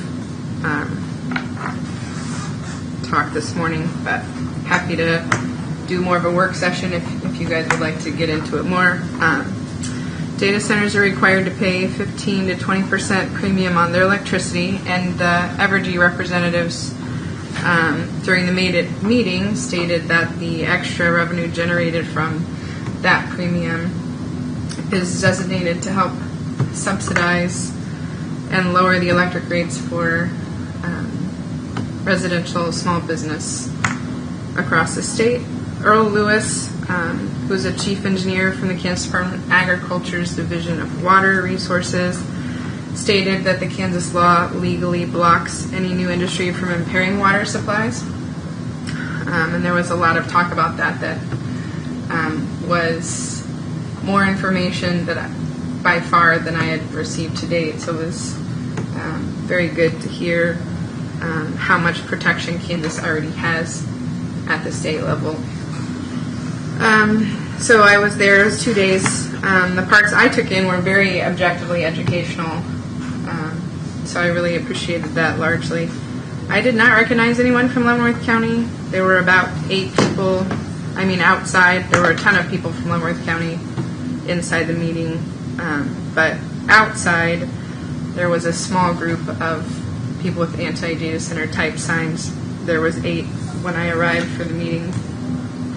Speaker 19: talk this morning, but happy to do more of a work session if you guys would like to get into it more. Data centers are required to pay 15 to 20% premium on their electricity, and the Evergy representatives during the meeting stated that the extra revenue generated from that premium is designated to help subsidize and lower the electric rates for residential small business across the state. Earl Lewis, who's a chief engineer from the Kansas Department of Agriculture's Division of Water Resources, stated that the Kansas law legally blocks any new industry from impairing water supplies. And there was a lot of talk about that was more information that by far than I had received to date. So it was very good to hear how much protection Kansas already has at the state level. So I was there. It was 2 days. The parts I took in were very objectively educational. So I really appreciated that largely. I did not recognize anyone from Leavenworth County. There were about 8 people. I mean, outside. There were a ton of people from Leavenworth County inside the meeting. But outside, there was a small group of people with anti-data center type signs. There was 8 when I arrived for the meeting.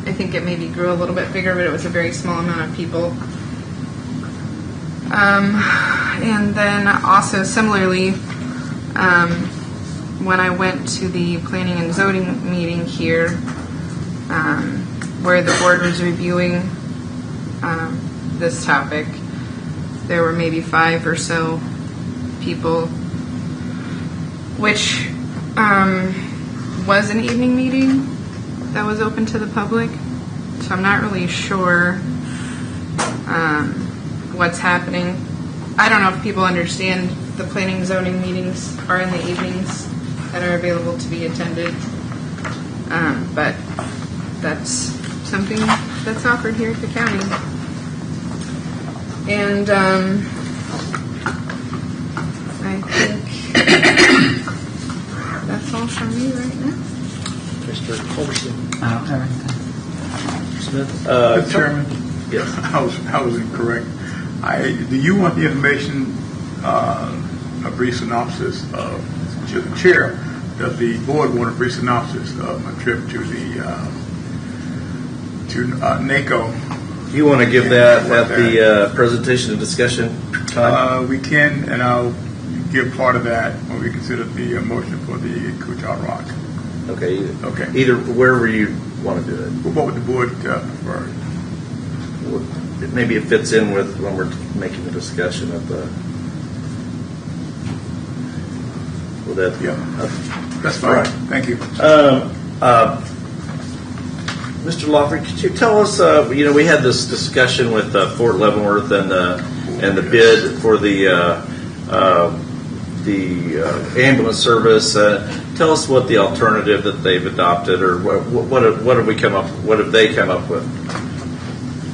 Speaker 19: I think it maybe grew a little bit bigger, but it was a very small amount of people. And then also similarly, when I went to the planning and zoning meeting here, where the board was reviewing this topic, there were maybe 5 or so people, which was an evening meeting that was open to the public, so I'm not really sure what's happening. I don't know if people understand the planning and zoning meetings are in the evenings that are available to be attended, but that's something that's offered here at the county. And I think that's all from me right now.
Speaker 1: Mr. Culberson.
Speaker 3: I don't have anything.
Speaker 1: Smith.
Speaker 2: Mr. Chairman?
Speaker 1: Yes.
Speaker 2: I was incorrect. Do you want the information, a brief synopsis of, to the chair, does the board want a brief synopsis of my trip to the NACO?
Speaker 1: You want to give that at the presentation and discussion time?
Speaker 2: We can, and I'll give part of that when we consider the motion for the Kuchar Rock.
Speaker 1: Okay.
Speaker 2: Okay.
Speaker 1: Either wherever you want to do it.
Speaker 2: What would the board prefer?
Speaker 1: Maybe it fits in with when we're making the discussion of the. Will that?
Speaker 2: Yeah. That's fine.
Speaker 1: Right.
Speaker 2: Thank you.
Speaker 1: Mr. Lawford, could you tell us? We had this discussion with Fort Leavenworth and the bid for the the ambulance service. Tell us what the alternative that they've adopted, or what have we come up? What have they come up with?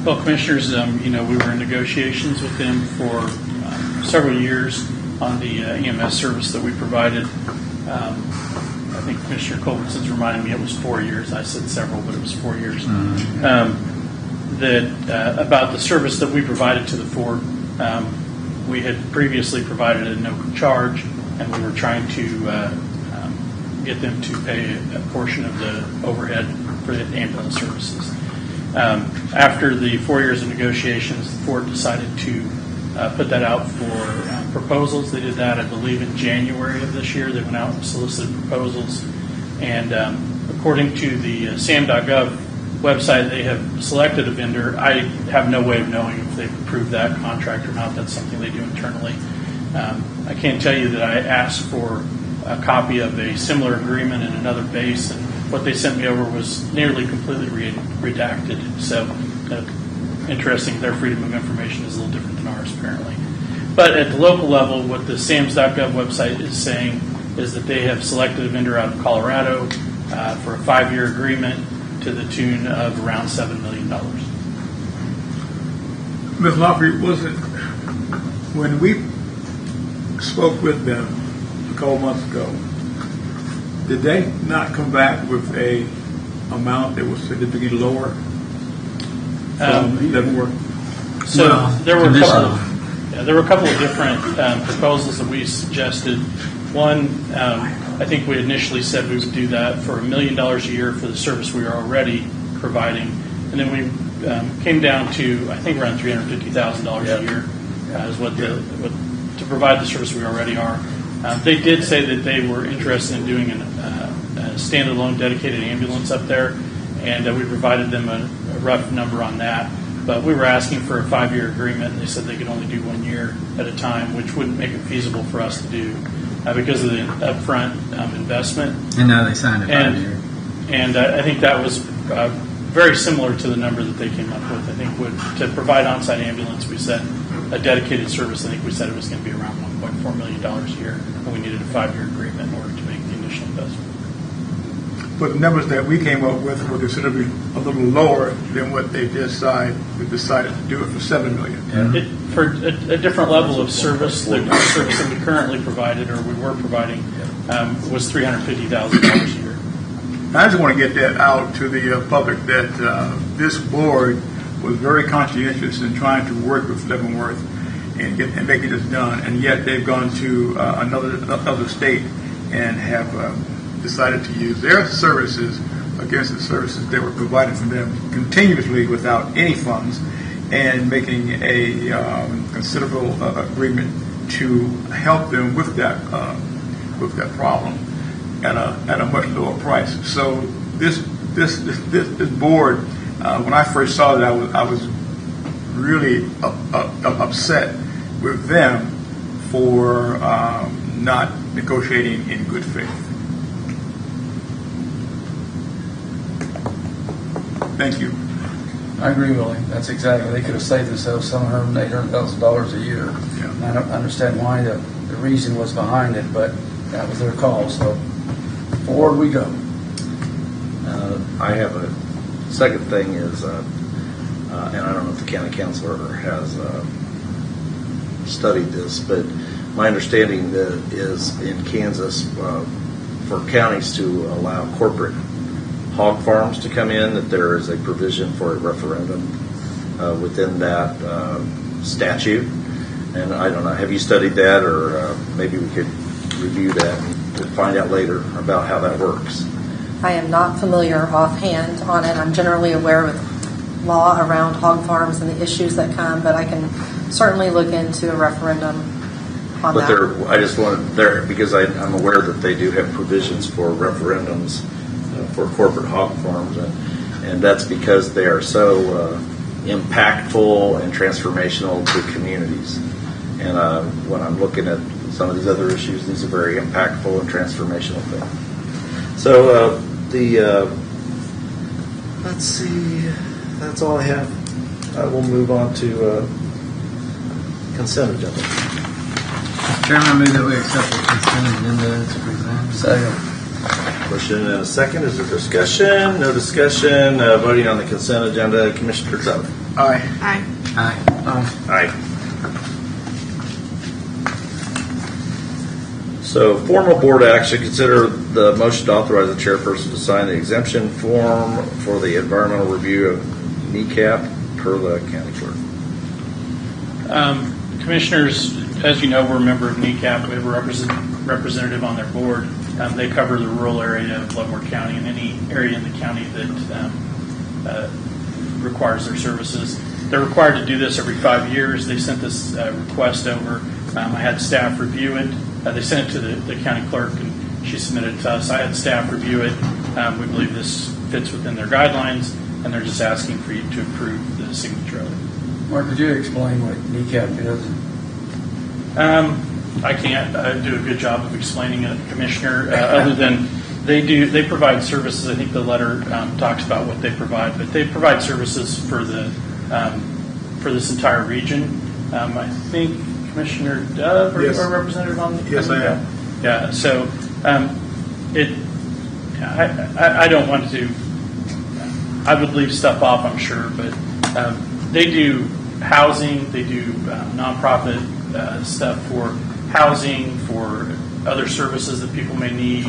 Speaker 20: Well, Commissioners, we were in negotiations with them for several years on the EMS service that we provided. I think Commissioner Culbertson's reminded me it was 4 years. I said several, but it was 4 years. About the service that we provided to the Fort. We had previously provided at no charge, and we were trying to get them to pay a portion of the overhead for the ambulance services. After the 4 years of negotiations, the Fort decided to put that out for proposals. They did that, I believe, in January of this year. They went out and solicited proposals, and according to the SAM.gov website, they have selected a vendor. I have no way of knowing if they've approved that contract or not. That's something they do internally. I can tell you that I asked for a copy of a similar agreement in another base, and what they sent me over was nearly completely redacted. So interesting, their freedom of information is a little different than ours, apparently. But at the local level, what the SAMS.gov website is saying is that they have selected a vendor out of Colorado for a 5-year agreement to the tune of around $7 million.
Speaker 2: Ms. Lawfrey, was it when we spoke with them a couple months ago, did they not come back with a amount that was significantly lower from Leavenworth?
Speaker 20: So there were a couple of different proposals that we suggested. One, I think we initially said we would do that for $1 million a year for the service we are already providing, and then we came down to I think around $350,000 a year is what to provide the service we already are. They did say that they were interested in doing a standalone dedicated ambulance up there, and we provided them a rough number on that. But we were asking for a 5-year agreement, and they said they could only do 1 year at a time, which wouldn't make it feasible for us to do because of the upfront investment.
Speaker 3: And now they signed a 5-year.
Speaker 20: And I think that was very similar to the number that they came up with. I think to provide on-site ambulance, we said a dedicated service, I think we said it was going to be around $1.4 million a year, and we needed a 5-year agreement in order to make the initial investment.
Speaker 2: But the numbers that we came up with were considerably a little lower than what they decided to do it for $7 million.
Speaker 20: For a different level of service, the service that we currently provided, or we were providing, was $350,000 a year.
Speaker 2: I just want to get that out to the public that this board was very conscientious in trying to work with Leavenworth and making this done, and yet they've gone to another state and have decided to use their services against the services that were provided for them continuously without any funds, and making a considerable agreement to help them with that problem at a much lower price. So this board, when I first saw it, I was really upset with them for not negotiating in good faith. Thank you.
Speaker 9: I agree, Willie. That's exactly. They could have saved themselves $700,000, $800,000 a year. Yeah. And I don't understand why the reason was behind it, but that was their call. So forward we go.
Speaker 1: I have a second thing is, and I don't know if the county councilor has studied this, but my understanding is in Kansas for counties to allow corporate hog farms to come in, that there is a provision for a referendum within that statute. And I don't know, have you studied that, or maybe we could review that and find out later about how that works?
Speaker 21: I am not familiar offhand on it. I'm generally aware of law around hog farms and the issues that come, but I can certainly look into a referendum on that.
Speaker 1: But I just wanted there because I'm aware that they do have provisions for referendums for corporate hog farms, and that's because they are so impactful and transformational to communities. And when I'm looking at some of these other issues, these are very impactful and transformational things. So let's see, that's all I have. We'll move on to consent agenda.
Speaker 3: Chairman, I move that we accept the consent agenda as presented.
Speaker 9: Second.
Speaker 1: Motion and a second. Is there discussion? No discussion. Voting on the consent agenda. Commissioner Tubb.
Speaker 2: Aye.
Speaker 19: Aye.
Speaker 3: Aye.
Speaker 1: Aye. So, formal board action, consider the motion to authorize the chairperson to sign the exemption form for the environmental review of NECAP per the county clerk.
Speaker 20: Commissioners, as you know, we're a member of NECAP. We have a representative on their board. They cover the rural area of Leavenworth County and any area in the county that requires their services. They're required to do this every 5 years. They sent this request over. I had staff review it. They sent it to the county clerk, and she submitted it to us. I had staff review it. We believe this fits within their guidelines, and they're just asking for you to approve the signature of it.
Speaker 9: Mark, could you explain what NECAP is?
Speaker 20: I can't do a good job of explaining it, Commissioner, other than they provide services. I think the letter talks about what they provide, but they provide services for this entire region. I think Commissioner Dove or
Speaker 2: Yes.
Speaker 20: our representative on the
Speaker 2: Yes, I am.
Speaker 20: Yeah. So I don't want to. I would leave stuff off, I'm sure, but they do housing. They do nonprofit stuff for housing, for other services that people may need,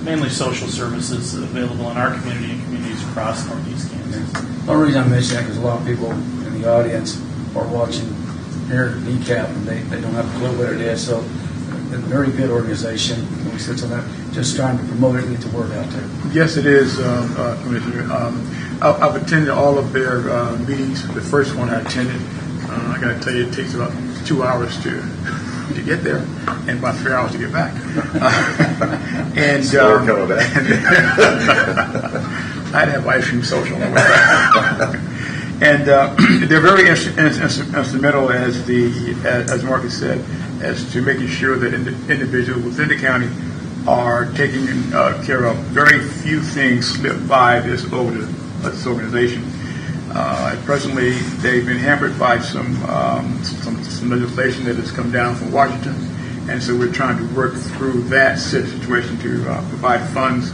Speaker 20: mainly social services available in our community and communities across Northeast Kansas.
Speaker 9: The only reason I mention that because a lot of people in the audience are watching here at NECAP and they don't have a clue what it is. So a very good organization. We sit on that, just trying to promote it and get the word out there.
Speaker 2: Yes, it is, Commissioner. I've attended all of their meetings. The first one I attended, I got to tell you, it takes about 2 hours to get there and about 3 hours to get back. And
Speaker 1: coming back.
Speaker 2: I'd have ice cream social on the way back. And they're very instrumental, as Marcus said, as to making sure that individuals within the county are taken care of. Very few things slip by this organization. Presently, they've been hampered by some legislation that has come down from Washington, and so we're trying to work through that situation to provide funds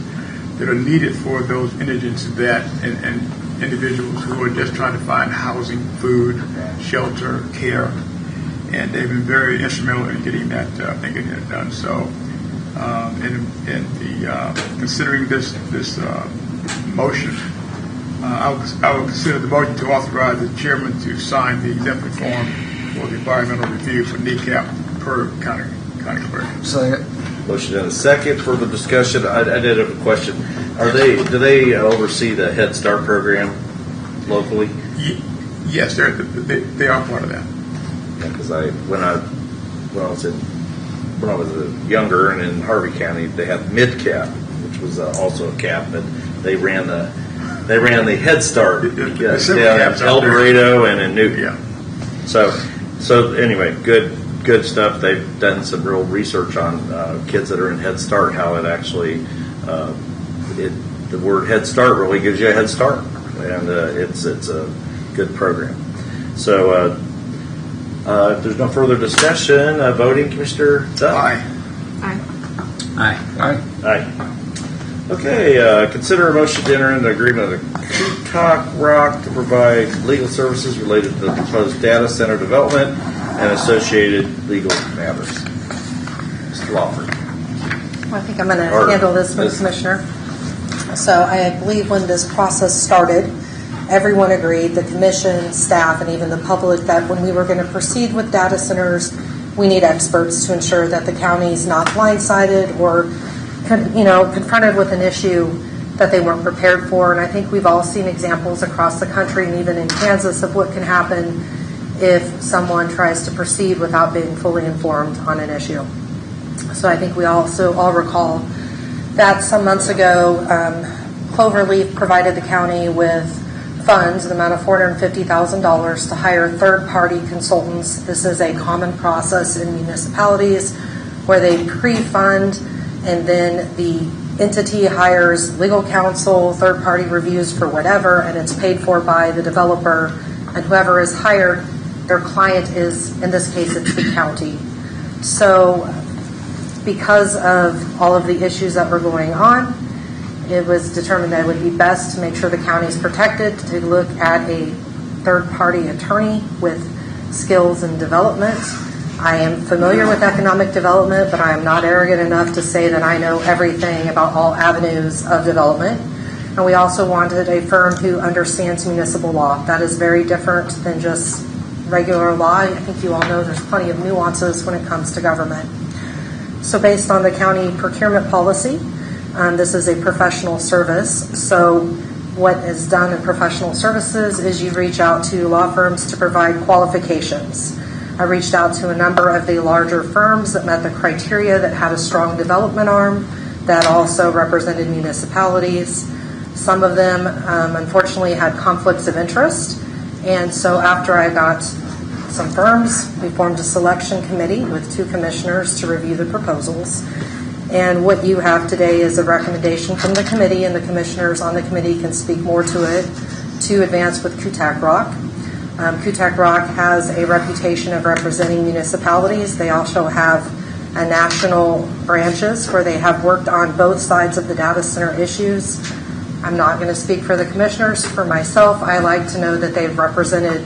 Speaker 2: that are needed for those indigents and individuals who are just trying to find housing, food, shelter, care, and they've been very instrumental in getting that done. So, considering this motion, I would consider the motion to authorize the chairman to sign the exemption form for the environmental review for NECAP per county clerk.
Speaker 9: Second.
Speaker 1: Motion and a second. Further discussion. I did have a question. Do they oversee the Head Start program locally?
Speaker 2: Yes, they are part of that.
Speaker 1: Yeah, because when I was younger and in Harvey County, they had MidCap, which was also a cap, but they ran the Head Start down in El Dorado and in Newton.
Speaker 2: Yeah.
Speaker 1: So anyway, good stuff. They've done some real research on kids that are in Head Start, how it actually the word Head Start really gives you a head start, and it's a good program. So if there's no further discussion, voting, Commissioner Duff?
Speaker 2: Aye.
Speaker 3: Aye.
Speaker 1: Aye. Okay, consider a motion to enter into agreement with Peacock Rock to provide legal services related to the proposed data center development and associated legal matters. Mr. Lawford.
Speaker 21: I think I'm going to handle this one, Commissioner. So I believe when this process started, everyone agreed, the commission, staff, and even the public, that when we were going to proceed with data centers, we need experts to ensure that the county is not blindsided or confronted with an issue that they weren't prepared for. And I think we've all seen examples across the country and even in Kansas of what can happen if someone tries to proceed without being fully informed on an issue. So I think we also all recall that some months ago, Cloverleaf provided the county with funds, the amount of $450,000 to hire third-party consultants. This is a common process in municipalities where they pre-fund and then the entity hires legal counsel, third-party reviews for whatever, and it's paid for by the developer, and whoever is hired, their client is, in this case, it's the county. So because of all of the issues that were going on, it was determined that it would be best to make sure the county is protected, to look at a third-party attorney with skills and development. I am familiar with economic development, but I am not arrogant enough to say that I know everything about all avenues of development. And we also wanted a firm who understands municipal law. That is very different than just regular law. I think you all know there's plenty of nuances when it comes to government. So based on the county procurement policy, this is a professional service. So what is done in professional services is you reach out to law firms to provide qualifications. I reached out to a number of the larger firms that met the criteria, that had a strong development arm, that also represented municipalities. Some of them, unfortunately, had conflicts of interest. And so after I got some firms, we formed a selection committee with 2 commissioners to review the proposals. And what you have today is a recommendation from the committee, and the commissioners on the committee can speak more to it, to advance with Kutak Rock. Kutak Rock has a reputation of representing municipalities. They also have a national branches where they have worked on both sides of the data center issues. I'm not going to speak for the commissioners. For myself, I like to know that they've represented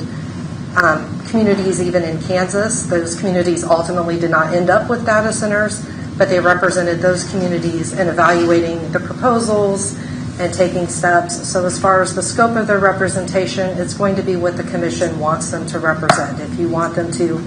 Speaker 21: communities even in Kansas. Those communities ultimately did not end up with data centers, but they represented those communities in evaluating the proposals and taking steps. So as far as the scope of their representation, it's going to be what the commission wants them to represent. If you want them to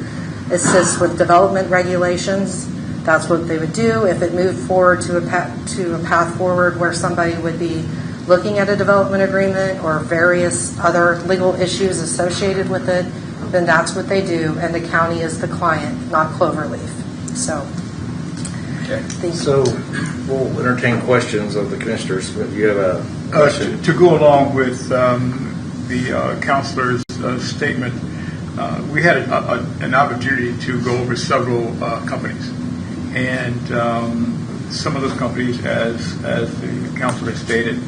Speaker 21: assist with development regulations, that's what they would do. If it moved forward to a path forward where somebody would be looking at a development agreement or various other legal issues associated with it, then that's what they do, and the county is the client, not Cloverleaf. So,
Speaker 1: okay. So we'll entertain questions of the commissioners. But you have a question?
Speaker 2: To go along with the counselor's statement, we had an opportunity to go over several companies, and some of those companies, as the counselor stated,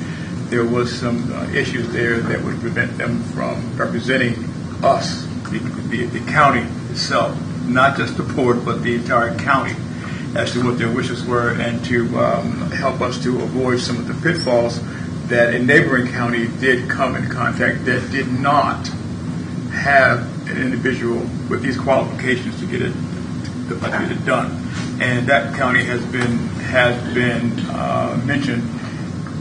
Speaker 2: there was some issues there that would prevent them from representing us, the county itself, not just the board, but the entire county, as to what their wishes were, and to help us to avoid some of the pitfalls that a neighboring county did come in contact that did not have an individual with these qualifications to get it done. And that county has been mentioned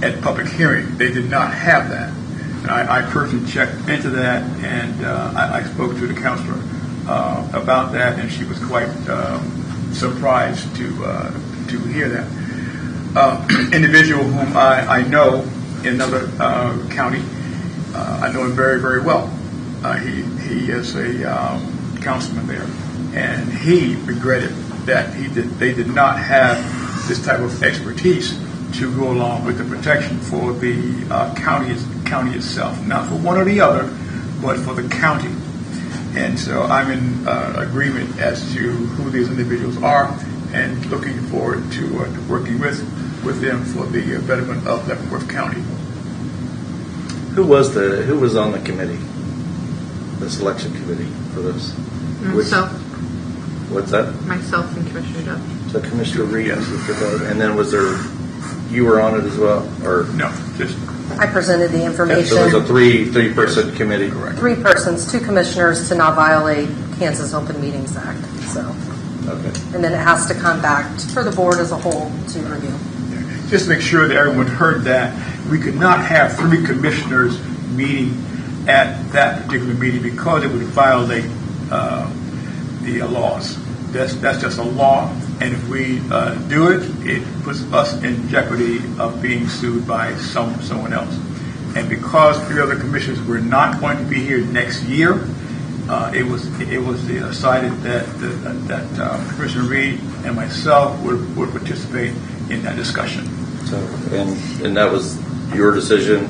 Speaker 2: at public hearing. They did not have that. And I personally checked into that, and I spoke to the counselor about that, and she was quite surprised to hear that. Individual whom I know in another county, I know him very, very well. He is a councilman there, and he regretted that they did not have this type of expertise to go along with the protection for the county itself, not for one or the other, but for the county. And so I'm in agreement as to who these individuals are, and looking forward to working with them for the betterment of Leavenworth County.
Speaker 1: Who was on the committee, the selection committee for this?
Speaker 19: Myself.
Speaker 1: What's that?
Speaker 19: Myself and Commissioner Duff.
Speaker 1: So Commissioner Reed, and then was there? You were on it as well, or
Speaker 2: no? Just
Speaker 21: I presented the information.
Speaker 1: So it was a three-person committee,
Speaker 2: correct?
Speaker 21: 3 persons, 2 commissioners, to not violate Kansas Open Meetings Act. So,
Speaker 1: okay.
Speaker 21: And then it has to come back for the board as a whole to review.
Speaker 2: Just to make sure that everyone heard that, we could not have 3 commissioners meeting at that particular meeting because it would violate the laws. That's just a law, and if we do it, it puts us in jeopardy of being sued by someone else. And because 3 other commissioners were not going to be here next year, it was decided that Commissioner Reed and myself would participate in that discussion.
Speaker 1: So, and that was your decision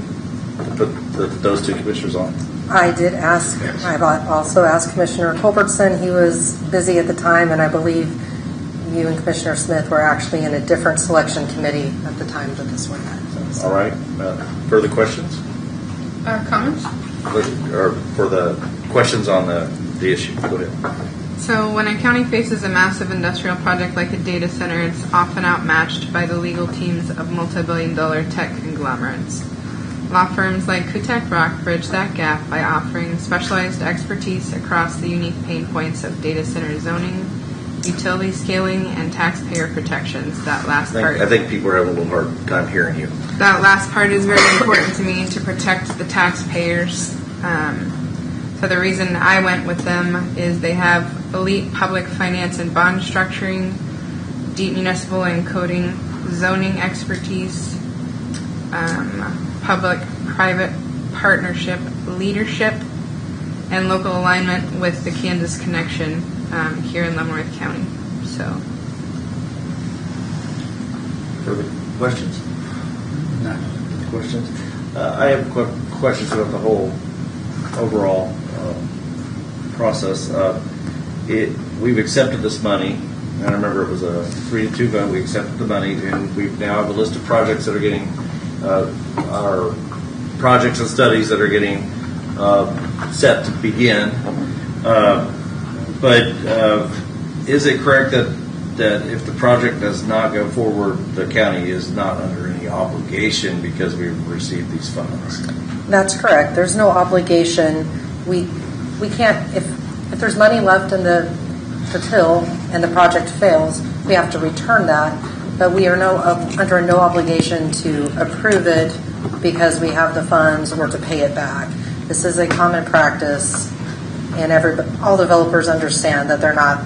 Speaker 1: to put those 2 commissioners on?
Speaker 21: I did ask. Yes. I've also asked Commissioner Culbertson. He was busy at the time, and I believe you and Commissioner Smith were actually in a different selection committee at the time that this went on.
Speaker 1: So. All right. Further questions?
Speaker 19: Comments?
Speaker 1: Or for the questions on the issue. Go ahead.
Speaker 19: So when a county faces a massive industrial project like a data center, it's often outmatched by the legal teams of multi-billion-dollar tech conglomerates. Law firms like Kutek Rock bridge that gap by offering specialized expertise across the unique pain points of data center zoning, utility scaling, and taxpayer protections. That last part.
Speaker 1: I think people are having a little hard time hearing you.
Speaker 19: That last part is very important to me, to protect the taxpayers. So the reason I went with them is they have elite public finance and bond structuring, deep municipal and coding, zoning expertise, public-private partnership leadership, and local alignment with the Kansas Connection here in Leavenworth County. So,
Speaker 1: further questions? No. Questions? I have questions about the whole overall process. We've accepted this money, and I remember it was a 3-2 vote. We accepted the money, and we now have a list of projects that are getting our projects and studies that are getting set to begin. But is it correct that if the project does not go forward, the county is not under any obligation because we've received these funds?
Speaker 21: That's correct. There's no obligation. We can't, if there's money left in the till and the project fails, we have to return that. But we are under no obligation to approve it because we have the funds or to pay it back. This is a common practice, and all developers understand that they're not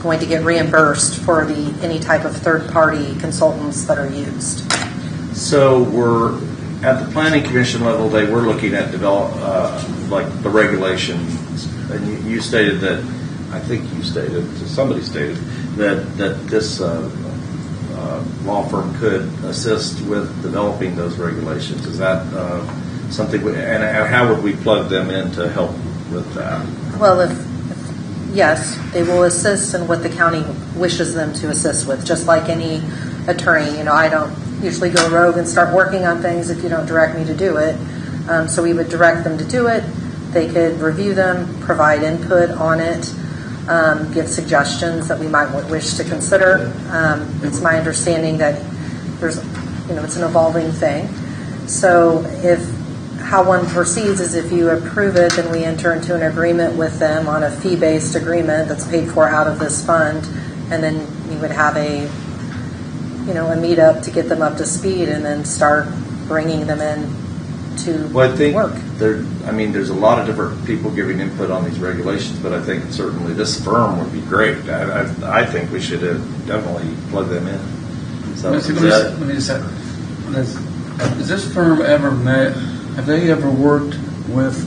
Speaker 21: going to get reimbursed for any type of third-party consultants that are used.
Speaker 1: So we're at the planning commission level. They were looking at like the regulations, and you stated that. I think somebody stated that this law firm could assist with developing those regulations. Is that something? And how would we plug them in to help with that?
Speaker 21: Well, yes, they will assist in what the county wishes them to assist with, just like any attorney. I don't usually go rogue and start working on things if you don't direct me to do it. So we would direct them to do it. They could review them, provide input on it, give suggestions that we might wish to consider. It's my understanding that it's an evolving thing. So how one proceeds is if you approve it, then we enter into an agreement with them on a fee-based agreement that's paid for out of this fund, and then we would have a meetup to get them up to speed and then start bringing them in to work.
Speaker 1: There's a lot of different people giving input on these regulations, but I think certainly this firm would be great. I think we should definitely plug them in. So
Speaker 9: let me just say, has this firm ever met? Have they ever worked with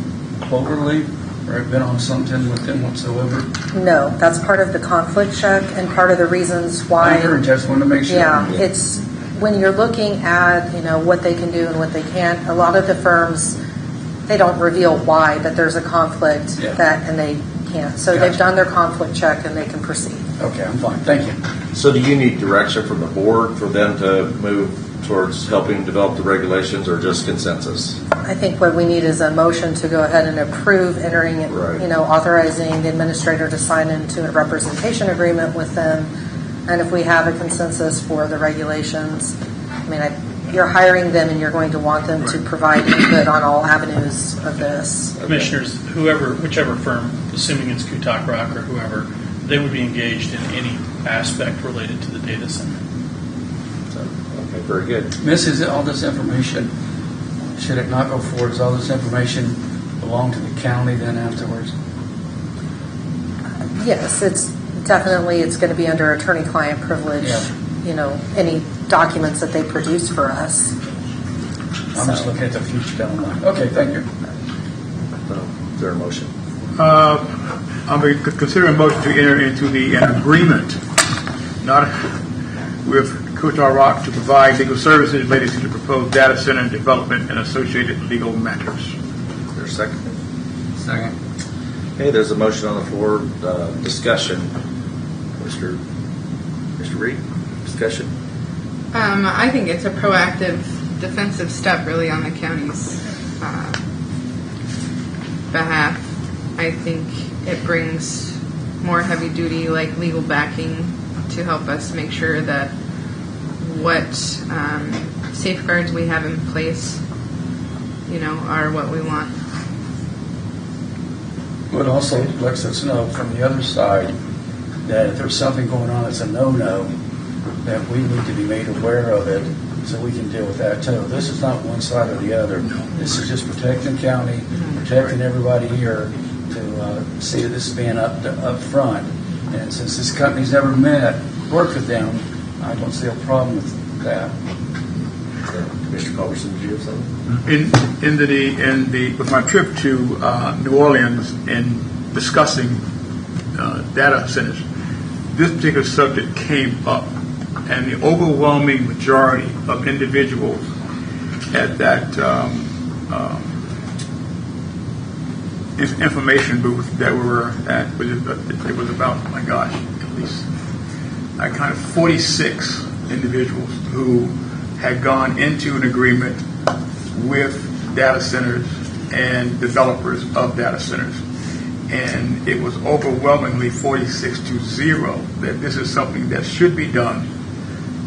Speaker 9: Cloverleaf or been on something with them whatsoever?
Speaker 21: No, that's part of the conflict check and part of the reasons why.
Speaker 9: I just wanted to make sure.
Speaker 21: Yeah, it's when you're looking at what they can do and what they can't. A lot of the firms, they don't reveal why, but there's a conflict and they can't. So They've done their conflict check and they can proceed.
Speaker 9: Okay, I'm fine. Thank you.
Speaker 1: So do you need direction from the board for them to move towards helping develop the regulations, or just consensus?
Speaker 21: I think what we need is a motion to go ahead and approve entering it, authorizing the administrator to sign into a representation agreement with them. And if we have a consensus for the regulations, you're hiring them and you're going to want them to provide input on all avenues of this.
Speaker 20: Commissioners, whichever firm, assuming it's Kutak Rock or whoever, they would be engaged in any aspect related to the data center.
Speaker 1: Okay, very good.
Speaker 9: Miss, is all this information, should it not go forward, does all this information belong to the county then afterwards?
Speaker 21: Yes, it's going to be under attorney-client privilege, any documents that they produce for us.
Speaker 9: I'm just looking at the future down the line. Okay, thank you.
Speaker 1: Is there a motion?
Speaker 2: I'm considering a motion to enter into an agreement with Kutak Rock to provide legal services related to the proposed data center development and associated legal matters.
Speaker 1: Is there a second?
Speaker 9: Second.
Speaker 1: Okay, there's a motion on the floor. Discussion. Mr. Reed, discussion?
Speaker 19: I think it's a proactive defensive step really on the county's behalf. I think it brings more heavy duty, like legal backing to help us make sure that what safeguards we have in place, are what we want.
Speaker 9: But also lets us know from the other side that if there's something going on that's a no-no, that we need to be made aware of it so we can deal with that too. This is not one side or the other. This is just protecting the county, protecting everybody here to see that this is being up front. And since this company's never worked with them, I don't see a problem with that.
Speaker 1: Mr. Culberson, did you have something?
Speaker 2: With my trip to New Orleans and discussing data centers, this particular subject came up, and the overwhelming majority of individuals at that information booth that we were at, it was about, oh my gosh, at least I counted 46 individuals who had gone into an agreement with data centers and developers of data centers. And it was overwhelmingly 46-0 that this is something that should be done,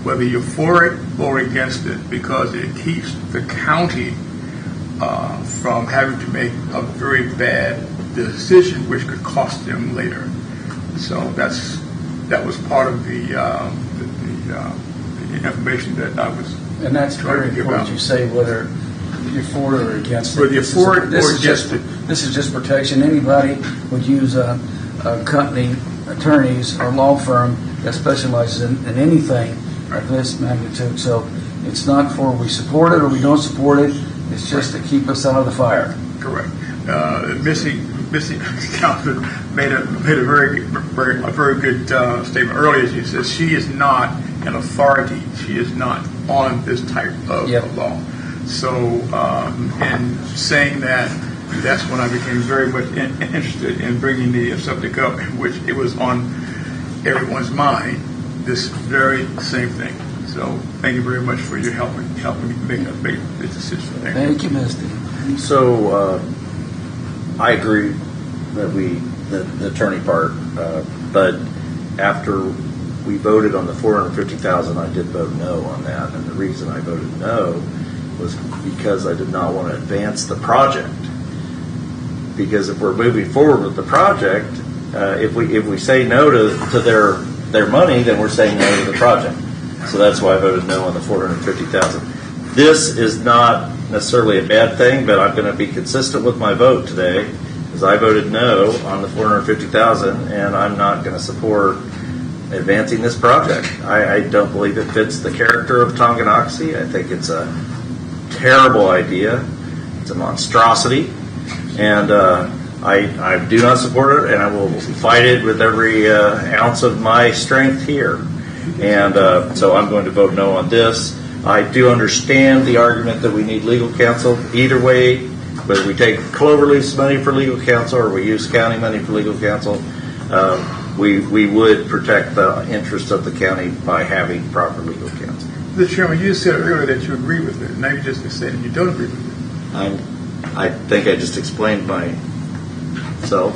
Speaker 2: whether you're for it or against it, because it keeps the county from having to make a very bad decision which could cost them later. So that was part of the information that I was
Speaker 9: and that's very important. You say whether you're for it or against it.
Speaker 2: Whether you're for it or against it.
Speaker 9: This is just protection. Anybody would use a company, attorneys, or law firm that specializes in anything of this magnitude. So it's not for we support it or we don't support it. It's just to keep us out of the fire.
Speaker 2: Correct. Missy Councilman made a very good statement earlier. She says she is not an authority. She is not on this type of law. So, in saying that, that's when I became very much interested in bringing the subject up, which it was on everyone's mind, this very same thing. So, thank you very much for your helping me make this decision.
Speaker 9: Thank you, Misty.
Speaker 1: So, I agree that the attorney part, but after we voted on the $450,000, I did vote no on that, and the reason I voted no was because I did not want to advance the project. Because if we're moving forward with the project, if we say no to their money, then we're saying no to the project. So that's why I voted no on the $450,000. This is not necessarily a bad thing, but I'm going to be consistent with my vote today, because I voted no on the $450,000, and I'm not going to support advancing this project. I don't believe it fits the character of Tonganoxie. I think it's a terrible idea. It's a monstrosity, and I do not support it, and I will fight it with every ounce of my strength here. And so I'm going to vote no on this. I do understand the argument that we need legal counsel. Either way, whether we take Cloverleaf's money for legal counsel or we use county money for legal counsel, we would protect the interests of the county by having proper legal counsel.
Speaker 2: Mr. Chairman, you said earlier that you agree with it. Now you just said you don't agree with it.
Speaker 1: I think I just explained myself.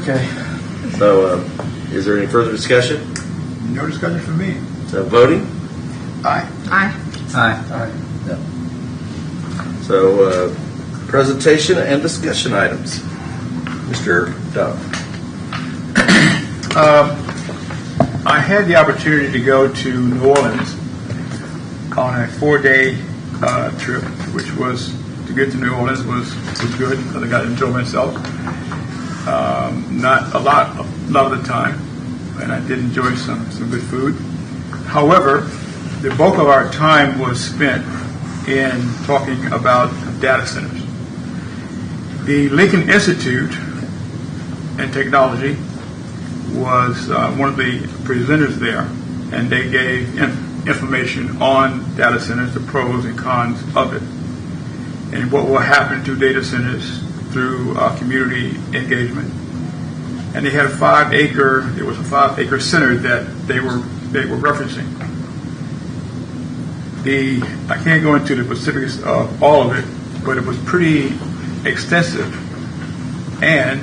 Speaker 9: Okay.
Speaker 1: So, is there any further discussion?
Speaker 2: No discussion for me.
Speaker 1: So, voting?
Speaker 2: Aye.
Speaker 19: Aye.
Speaker 9: Aye.
Speaker 1: No. So, presentation and discussion items. Mr. Dove.
Speaker 2: I had the opportunity to go to New Orleans on a 4-day trip, which was, to get to New Orleans was good because I got to enjoy myself. Not a lot of the time, and I did enjoy some good food. However, the bulk of our time was spent in talking about data centers. The Lincoln Institute and Technology was one of the presenters there, and they gave information on data centers, the pros and cons of it, and what will happen to data centers through community engagement. And they had a 5-acre center that they were referencing. I can't go into the specifics of all of it, but it was pretty extensive, and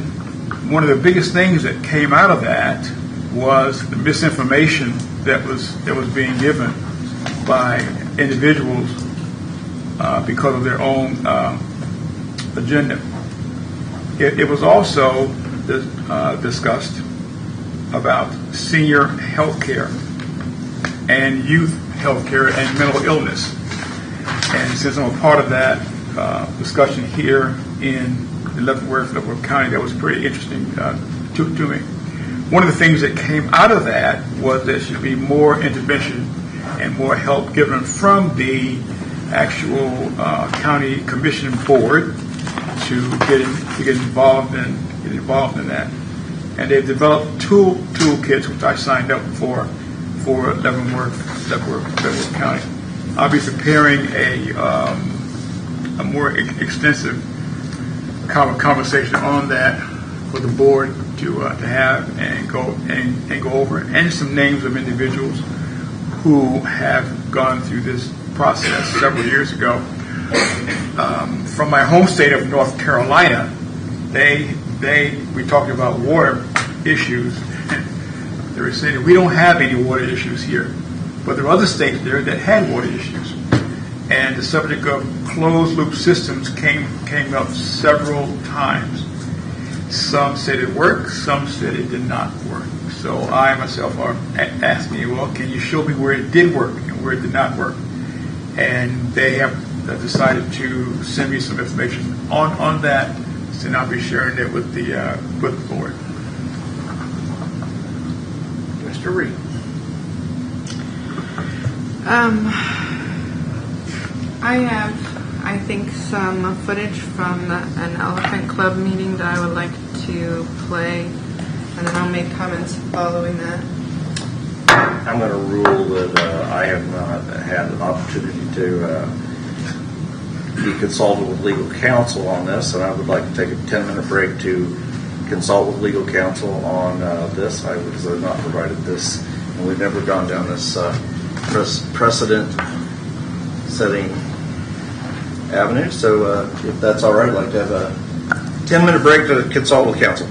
Speaker 2: one of the biggest things that came out of that was the misinformation that was being given by individuals because of their own agenda. It was also discussed about senior health care and youth health care and mental illness. And since I'm a part of that discussion here in Leavenworth County, that was pretty interesting to me. One of the things that came out of that was there should be more intervention and more help given from the actual county commission board to get involved in that. And they've developed toolkits which I signed up for Leavenworth County. I'll be preparing a more extensive conversation on that for the board to have and go over, and some names of individuals who have gone through this process several years ago. From my home state of North Carolina, we talked about water issues. They were saying that we don't have any water issues here, but there are other states there that had water issues. And the subject of closed loop systems came up several times. Some said it worked, some said it did not work. So I myself are asking, well, can you show me where it did work and where it did not work? And they have decided to send me some information on that, and I'll be sharing it with the board. Mr. Reed.
Speaker 19: I have, I think, some footage from an Elephant Club meeting that I would like to play, and then I'll make comments following that.
Speaker 1: I'm going to rule that I have not had an opportunity to be consulted with legal counsel on this, and I would like to take a 10-minute break to consult with legal counsel on this. I was not provided this, and we've never gone down this precedent-setting avenue. So if that's all right, I'd like to have a 10-minute break to consult with counsel.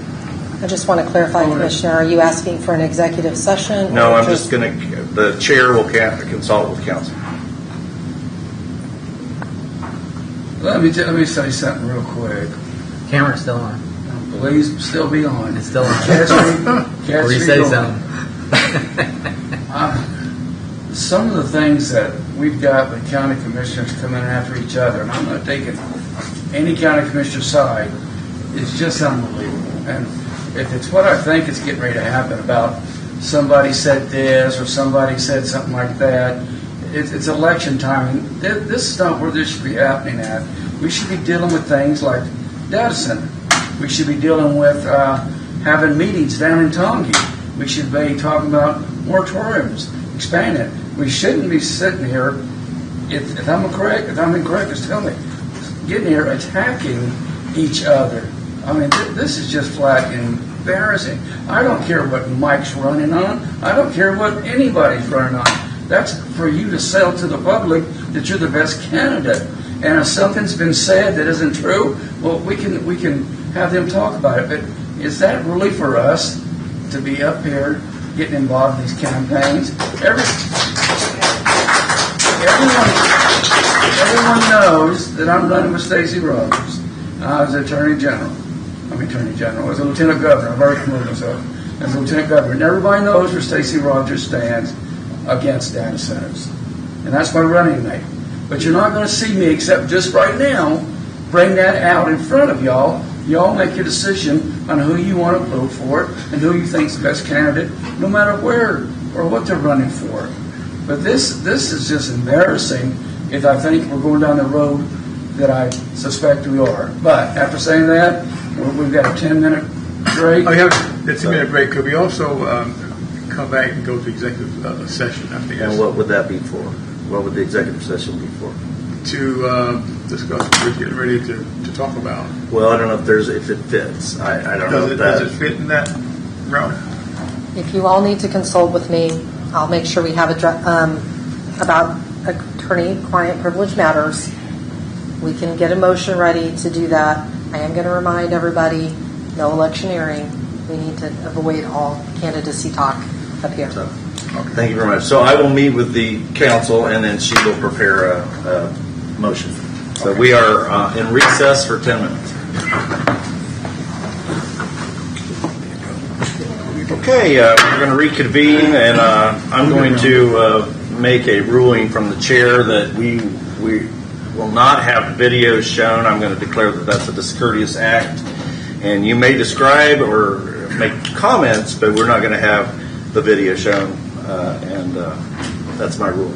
Speaker 21: I just want to clarify, Commissioner, are you asking for an executive session?
Speaker 1: No, I'm just going to, the chair will consult with counsel.
Speaker 9: Let me say something real quick.
Speaker 3: Camera's still on.
Speaker 9: Please still be on.
Speaker 3: It's still on.
Speaker 9: Catch
Speaker 3: Or you
Speaker 9: me
Speaker 3: say
Speaker 9: going.
Speaker 3: something.
Speaker 9: Some of the things that we've got the county commissioners coming after each other, and I'm not taking any county commissioner's side, it's just unbelievable. And if it's what I think is getting ready to happen about somebody said this or somebody said something like that, it's election time. This is not where this should be happening at. We should be dealing with things like data center. We should be dealing with having meetings down in Tongi. We should be talking about moratoriums, expanding. We shouldn't be sitting here, if I'm incorrect, just tell me, getting here attacking each other. I mean, this is just flat embarrassing. I don't care what Mike's running on. I don't care what anybody's running on. That's for you to sell to the public that you're the best candidate. And if something's been said that isn't true, well, we can have them talk about it. But is that really for us to be up here getting involved in these campaigns? Everyone knows that I'm running with Stacey Rogers. I was Attorney General. I was a Lieutenant Governor. I've already promoted myself as a Lieutenant Governor. And everybody knows where Stacey Rogers stands against data centers. And that's my running mate. But you're not going to see me, except just right now, bring that out in front of y'all. Y'all make your decision on who you want to vote for and who you think is the best candidate, no matter where or what they're running for. But this is just embarrassing if I think we're going down the road that I suspect we are. But after saying that, we've got a 10-minute break.
Speaker 2: We have a 10-minute break. Could we also come back and go to executive session? I think.
Speaker 1: And what would that be for? What would the executive session be for?
Speaker 2: To discuss what we're getting ready to talk about.
Speaker 1: Well, I don't know if it fits. I don't know if that.
Speaker 2: Does it fit in that realm?
Speaker 21: If you all need to consult with me, I'll make sure we have about attorney-client privilege matters. We can get a motion ready to do that. I am going to remind everybody no electioneering. We need to avoid all candidacy talk up here.
Speaker 1: Thank you very much. So I will meet with the council, and then she will prepare a motion. So we are in recess for 10 minutes. Okay, we're going to reconvene, and I'm going to make a ruling from the chair that we will not have videos shown. I'm going to declare that that's a discourteous act, and you may describe or make comments, but we're not going to have the video shown, and that's my rule.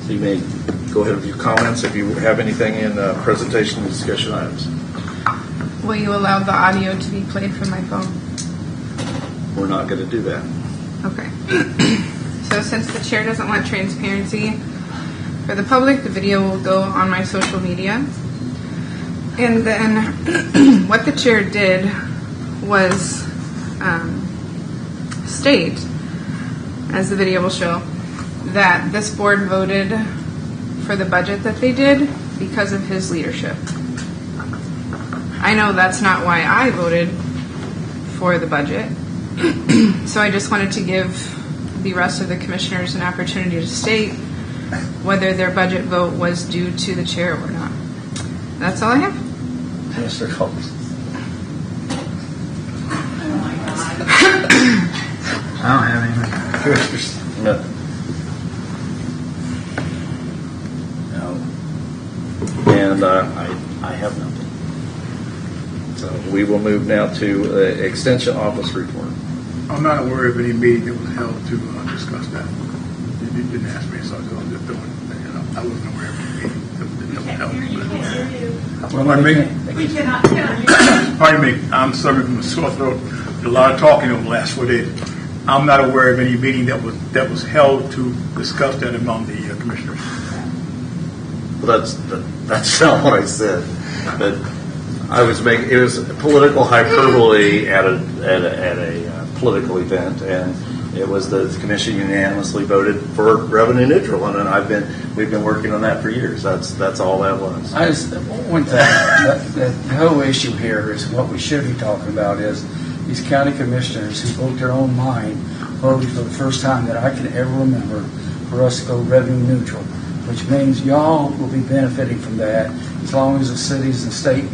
Speaker 1: So you may go ahead with your comments if you have anything in presentation and discussion items.
Speaker 19: Will you allow the audio to be played from my phone?
Speaker 1: We're not going to do that.
Speaker 19: Okay. So since the chair doesn't want transparency for the public, the video will go on my social media. And then what the chair did was state, as the video will show, that this board voted for the budget that they did because of his leadership. I know that's not why I voted for the budget. So I just wanted to give the rest of the commissioners an opportunity to state whether their budget vote was due to the chair or not. That's all I have.
Speaker 9: Mr. Combs.
Speaker 3: I don't have anything.
Speaker 1: No. And I have nothing. So we will move now to Extension Office report.
Speaker 2: I'm not aware of any meeting that was held to discuss that. You didn't ask me, so I was just doing it. I wasn't aware of any meeting that was held. Pardon me?
Speaker 5: We cannot hear you.
Speaker 2: Pardon me. I'm suffering from a sore throat. A lot of talking over the last 4 days. I'm not aware of any meeting that was held to discuss that among the commissioners.
Speaker 1: Well, that's not what I said. But I was making it was political hyperbole at a political event, and it was the commission unanimously voted for revenue neutral, and we've been working on that for years. That's all that was.
Speaker 9: I just one thing. The whole issue here is what we should be talking about is these county commissioners who vote their own mind voted for the first time that I can ever remember for us to go revenue neutral, which means y'all will be benefiting from that as long as the cities and state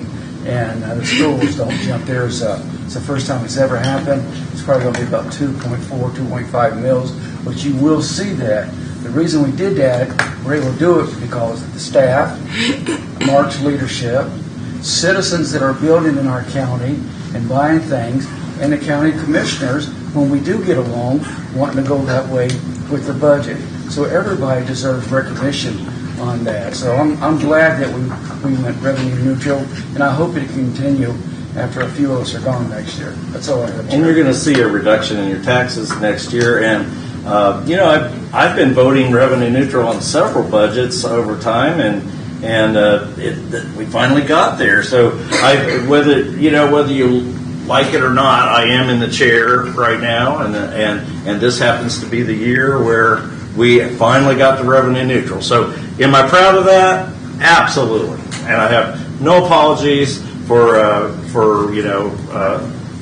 Speaker 9: and the schools don't jump theirs up. It's the first time it's ever happened. It's probably going to be about 2.4, 2.5 mils, but you will see that. The reason we did that, we're able to do it because of the staff, Mark's leadership, citizens that are building in our county and buying things, and the county commissioners, when we do get along, wanting to go that way with the budget. So everybody deserves recognition on that. So I'm glad that we went revenue neutral, and I hope it can continue after a few of us are gone next year. That's all I have.
Speaker 1: And you're going to see a reduction in your taxes next year. And I've been voting revenue neutral on several budgets over time, and we finally got there. So whether you like it or not, I am in the chair right now, and this happens to be the year where we finally got the revenue neutral. So am I proud of that? Absolutely. And I have no apologies for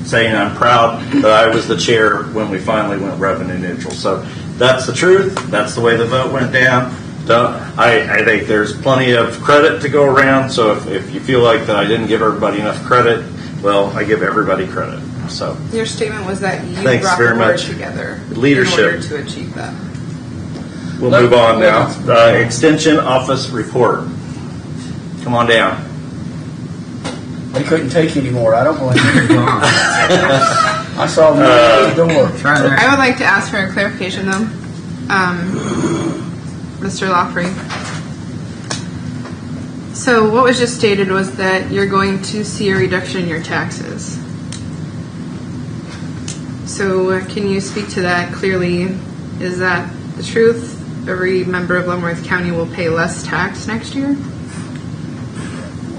Speaker 1: saying I'm proud that I was the chair when we finally went revenue neutral. So that's the truth. That's the way the vote went down. I think there's plenty of credit to go around. So if you feel like that I didn't give everybody enough credit, well, I give everybody credit. So
Speaker 19: your statement was that you
Speaker 1: thanks
Speaker 19: brought
Speaker 1: very
Speaker 19: the board
Speaker 1: much.
Speaker 19: together
Speaker 1: Leadership.
Speaker 19: in order to achieve that.
Speaker 1: We'll move on now. Extension Office report. Come on down.
Speaker 9: They couldn't take anymore. I don't blame them. I saw them at the door.
Speaker 19: I would like to ask for a clarification, though. Mr. Lawfrey. So what was just stated was that you're going to see a reduction in your taxes. So can you speak to that clearly? Is that the truth? Every member of Leavenworth County will pay less tax next year?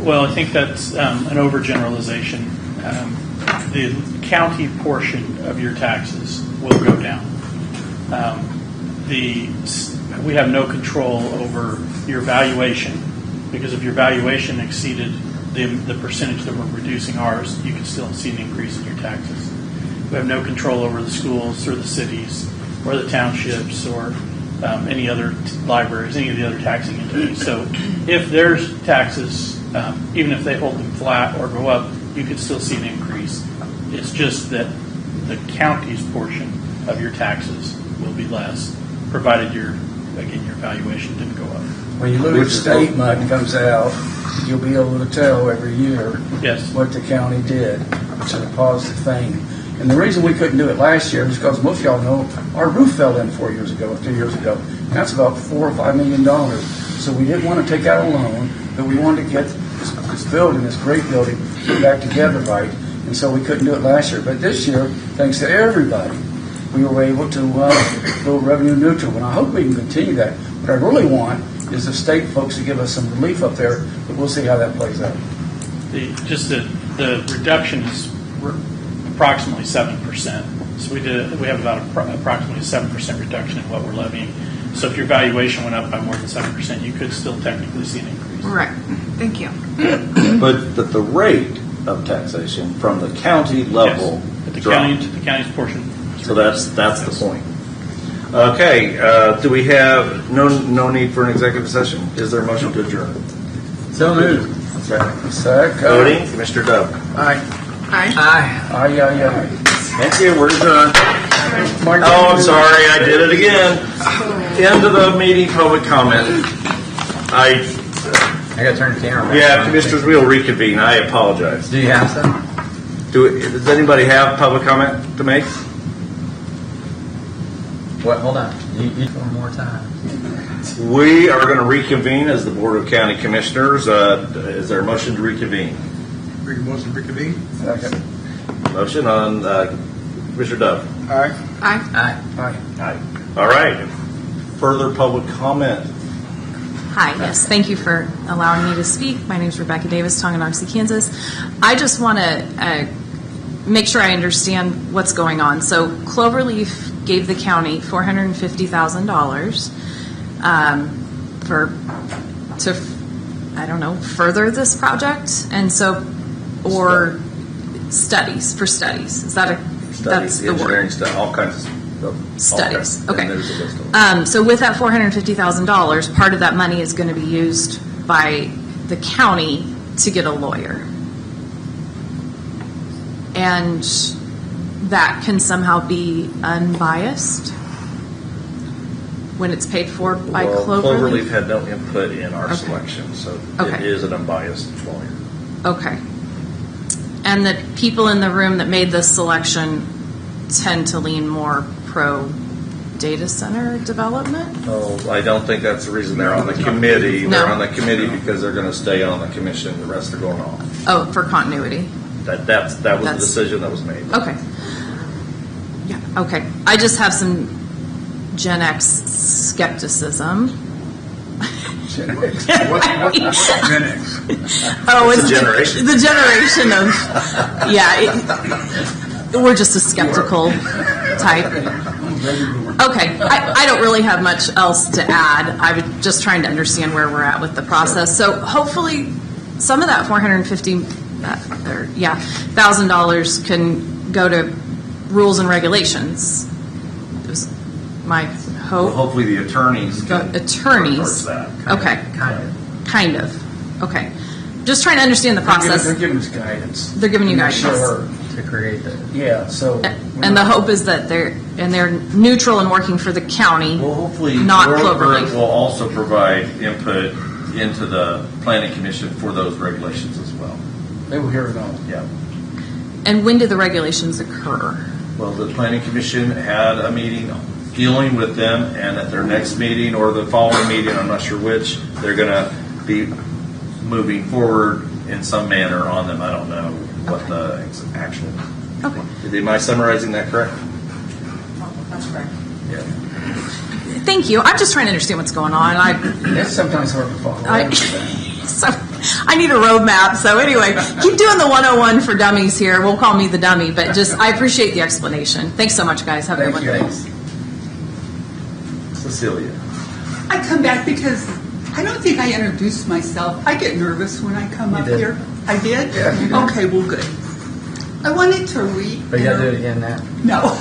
Speaker 20: Well, I think that's an overgeneralization. The county portion of your taxes will go down. We have no control over your valuation Because if your valuation exceeded the percentage that we're reducing ours, you could still see an increase in your taxes. We have no control over the schools or the cities or the townships or any other libraries, any of the other taxing entities. So if there's taxes, even if they hold them flat or go up, you could still see an increase. It's just that the county's portion of your taxes will be less, provided your valuation didn't go up.
Speaker 9: When you look at the statement comes out, you'll be able to tell every year what the county did, which is a positive thing. And the reason we couldn't do it last year is because most of y'all know our roof fell in 2 years ago. And that's about $4 or $5 million. So we didn't want to take out a loan, but we wanted to get this building, this great building, put back together right. And so we couldn't do it last year. But this year, thanks to everybody, we were able to go revenue neutral. And I hope we can continue that. What I really want is the state folks to give us some relief up there, but we'll see how that plays out.
Speaker 20: The reduction is approximately 7%. So we have about approximately 7% reduction in what we're levying. So if your valuation went up by more than 7%, you could still technically see an increase.
Speaker 19: Right. Thank you.
Speaker 1: But the rate of taxation from the county level dropped.
Speaker 20: The county's portion.
Speaker 1: So that's the point. Okay. Do we have no need for an executive session? Is there a motion to adjourn?
Speaker 3: So moved.
Speaker 9: Second.
Speaker 1: Voting, Mr. Dove.
Speaker 2: Aye.
Speaker 19: Aye.
Speaker 9: Aye.
Speaker 1: Thank you. We're adjourned. Oh, I'm sorry. I did it again. End of the meeting. Public comment. I
Speaker 3: got to turn the camera back.
Speaker 1: Yeah, commissioners, we'll reconvene. I apologize.
Speaker 3: Do you have some?
Speaker 1: Does anybody have public comment to make?
Speaker 3: What? Hold on. You one more time.
Speaker 1: We are going to reconvene as the Board of County Commissioners. Is there a motion to reconvene?
Speaker 2: Motion to reconvene.
Speaker 9: Second.
Speaker 1: Motion on Mr. Dove.
Speaker 2: Aye.
Speaker 1: Aye. All right. Further public comment?
Speaker 16: Hi, yes, thank you for allowing me to speak. My name is Rebecca Davis, Tonganoxie, Kansas. I just want to make sure I understand what's going on. So Cloverleaf gave the county $450,000 to further this project, and so, or studies. Is that that's the
Speaker 1: engineering
Speaker 16: word?
Speaker 1: stuff, all kinds of
Speaker 16: Studies.
Speaker 1: Okay.
Speaker 16: Okay.
Speaker 1: There's a list of them.
Speaker 16: So with that $450,000, part of that money is going to be used by the county to get a lawyer. And that can somehow be unbiased when it's paid for by Cloverleaf?
Speaker 1: Cloverleaf had no input in our selection, so it is an unbiased lawyer.
Speaker 16: Okay. And the people in the room that made this selection tend to lean more pro data center development?
Speaker 1: Oh, I don't think that's the reason they're on the committee.
Speaker 16: No.
Speaker 1: They're on the committee because they're going to stay on the commission. The rest are going off.
Speaker 16: Oh, for continuity.
Speaker 1: That was the decision that was made.
Speaker 16: Okay. Yeah. Okay. I just have some Gen X skepticism.
Speaker 2: Gen X? What's Gen X?
Speaker 16: Oh, it's
Speaker 1: the generation.
Speaker 16: The generation of we're just a skeptical type. Okay, I don't really have much else to add. I was just trying to understand where we're at with the process. So hopefully, some of that $450,000 can go to rules and regulations. It was my hope.
Speaker 1: Well, hopefully the attorneys.
Speaker 16: Attorneys.
Speaker 1: That.
Speaker 16: Okay. Kind of. Okay. Just trying to understand the process.
Speaker 9: They're giving us guidance.
Speaker 16: They're giving you guidance.
Speaker 9: Sure.
Speaker 3: To create that.
Speaker 9: Yeah, so.
Speaker 16: And the hope is that they're neutral and working for the county.
Speaker 1: Well, hopefully,
Speaker 16: not
Speaker 1: Cloverleaf
Speaker 16: Cloverleaf
Speaker 1: will also provide input into the planning commission for those regulations as well.
Speaker 9: They will hear it all.
Speaker 1: Yeah.
Speaker 16: And when do the regulations occur?
Speaker 1: Well, the planning commission had a meeting dealing with them, and at their next meeting or the following meeting, I'm not sure which, they're going to be moving forward in some manner on them. I don't know what the actual.
Speaker 16: Okay.
Speaker 1: Am I summarizing that correct?
Speaker 16: That's correct.
Speaker 1: Yeah.
Speaker 16: Thank you. I'm just trying to understand what's going on.
Speaker 9: It's sometimes hard to follow.
Speaker 16: So I need a roadmap. So anyway, keep doing the 101 for dummies here. We'll call me the dummy, but I appreciate the explanation. Thanks so much, guys. Have a good one.
Speaker 1: Thanks. Cecilia.
Speaker 5: I come back because I don't think I introduced myself. I get nervous when I come up
Speaker 3: did.
Speaker 5: here. I did?
Speaker 3: Yeah, you did.
Speaker 5: Okay, well, good. I wanted to read.
Speaker 3: But you got to do it again now.
Speaker 5: No.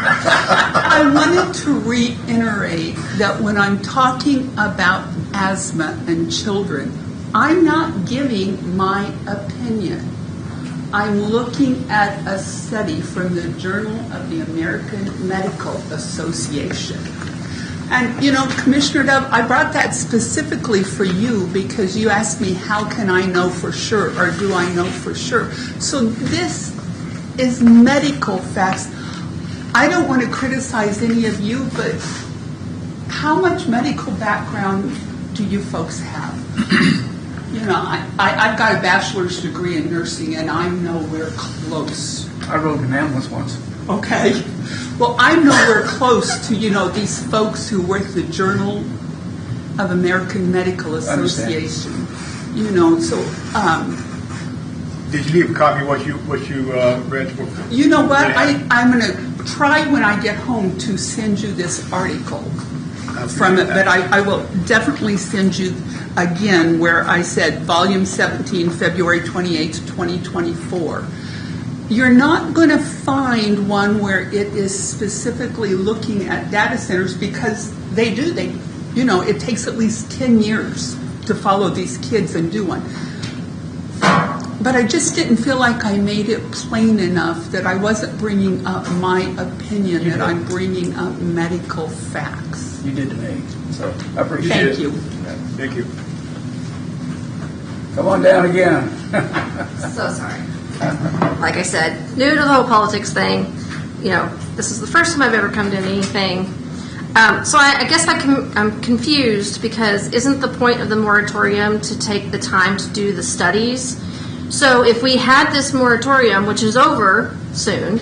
Speaker 5: I wanted to reiterate that when I'm talking about asthma and children, I'm not giving my opinion. I'm looking at a study from the Journal of the American Medical Association. And, you know, Commissioner Dove, I brought that specifically for you because you asked me how can I know for sure, or do I know for sure? So this is medical facts. I don't want to criticize any of you, but how much medical background do you folks have? You know, I've got a bachelor's degree in nursing, and I'm nowhere close.
Speaker 9: I rode an ambulance once.
Speaker 5: Okay. Well, I'm nowhere close to, you know, these folks who work the Journal of American Medical Association. You know, so.
Speaker 2: Did you leave a copy of what you read?
Speaker 5: You know what? I'm going to try when I get home to send you this article from it, but I will definitely send you again where I said volume 17, February 28, 2024. You're not going to find one where it is specifically looking at data centers because they do. You know, it takes at least 10 years to follow these kids and do one. But I just didn't feel like I made it plain enough that I wasn't bringing up my opinion, that I'm bringing up medical facts.
Speaker 9: You did to me, so I appreciate it.
Speaker 5: Thank you.
Speaker 2: Thank you.
Speaker 9: Come on down again.
Speaker 10: So sorry. Like I said, new to the whole politics thing. You know, this is the first time I've ever come to anything. So I guess I'm confused because isn't the point of the moratorium to take the time to do the studies? So if we had this moratorium, which is over soon,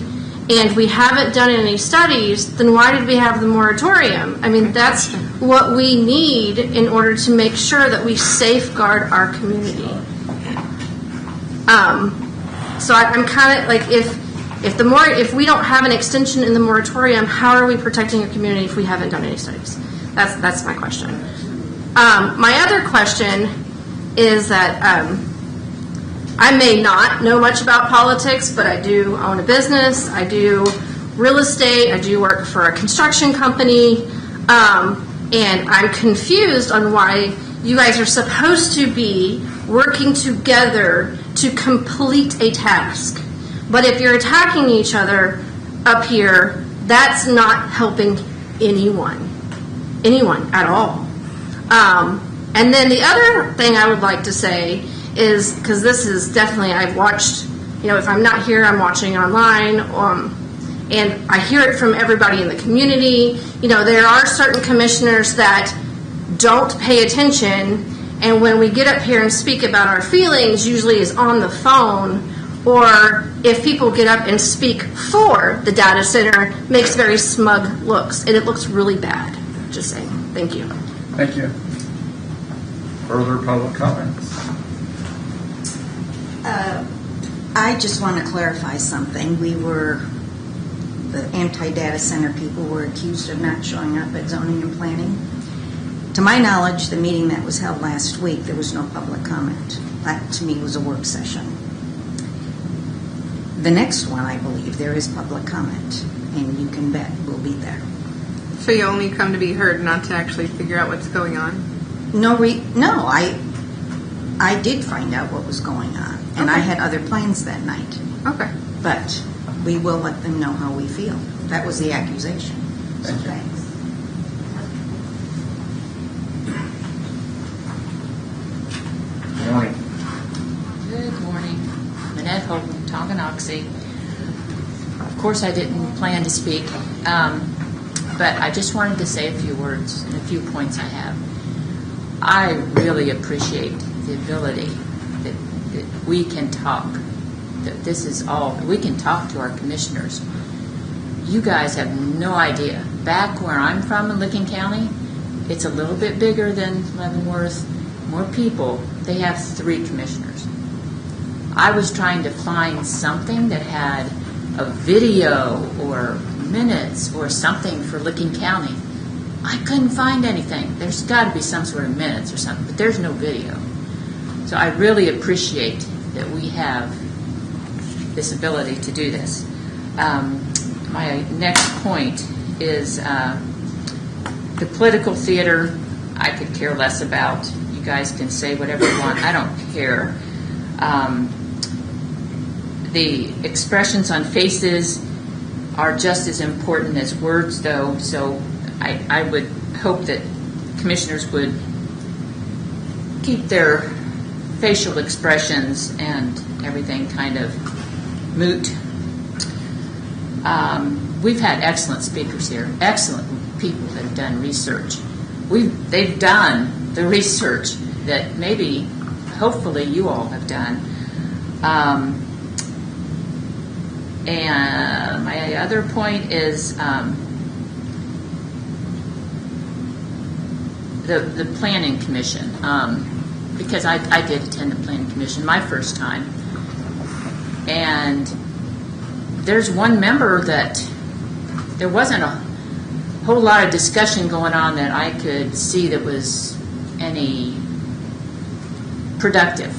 Speaker 10: and we haven't done any studies, then why did we have the moratorium? I mean, that's what we need in order to make sure that we safeguard our community. So I'm kind of like, if we don't have an extension in the moratorium, how are we protecting our community if we haven't done any studies? That's my question. My other question is that I may not know much about politics, but I do own a business. I do real estate. I do work for a construction company, and I'm confused on why you guys are supposed to be working together to complete a task. But if you're attacking each other up here, that's not helping anyone at all. And then the other thing I would like to say is, because this is definitely, I've watched, you know, if I'm not here, I'm watching online, and I hear it from everybody in the community. You know, there are certain commissioners that don't pay attention, and when we get up here and speak about our feelings, usually is on the phone, or if people get up and speak for the data center, makes very smug looks, and it looks really bad. Just saying. Thank you.
Speaker 9: Thank you.
Speaker 1: Further public comments?
Speaker 12: I just want to clarify something. The anti-data center people were accused of not showing up at zoning and planning. To my knowledge, the meeting that was held last week, there was no public comment. That, to me, was a work session. The next one, I believe, there is public comment, and you can bet we'll be there.
Speaker 19: So you only come to be heard, not to actually figure out what's going on?
Speaker 12: No, I did find out what was going on, and I had other plans that night.
Speaker 19: Okay.
Speaker 12: But we will let them know how we feel. That was the accusation. So thanks.
Speaker 1: Good morning.
Speaker 22: Good morning. Manette Holden, Tonganoxie. Of course, I didn't plan to speak, but I just wanted to say a few words and a few points I have. I really appreciate the ability that we can talk, that this is all, we can talk to our commissioners. You guys have no idea. Back where I'm from in Licking County, it's a little bit bigger than Leavenworth, more people. They have 3 commissioners. I was trying to find something that had a video or minutes or something for Licking County. I couldn't find anything. There's got to be some sort of minutes or something, but there's no video. So I really appreciate that we have this ability to do this. My next point is the political theater I could care less about. You guys can say whatever you want. I don't care. The expressions on faces are just as important as words, though, so I would hope that commissioners would keep their facial expressions and everything kind of moot. We've had excellent speakers here, excellent people that have done research. They've done the research that maybe, hopefully, you all have done. And my other point is the Planning Commission, because I did attend the Planning Commission my first time, and there's one member that there wasn't a whole lot of discussion going on that I could see that was any productive.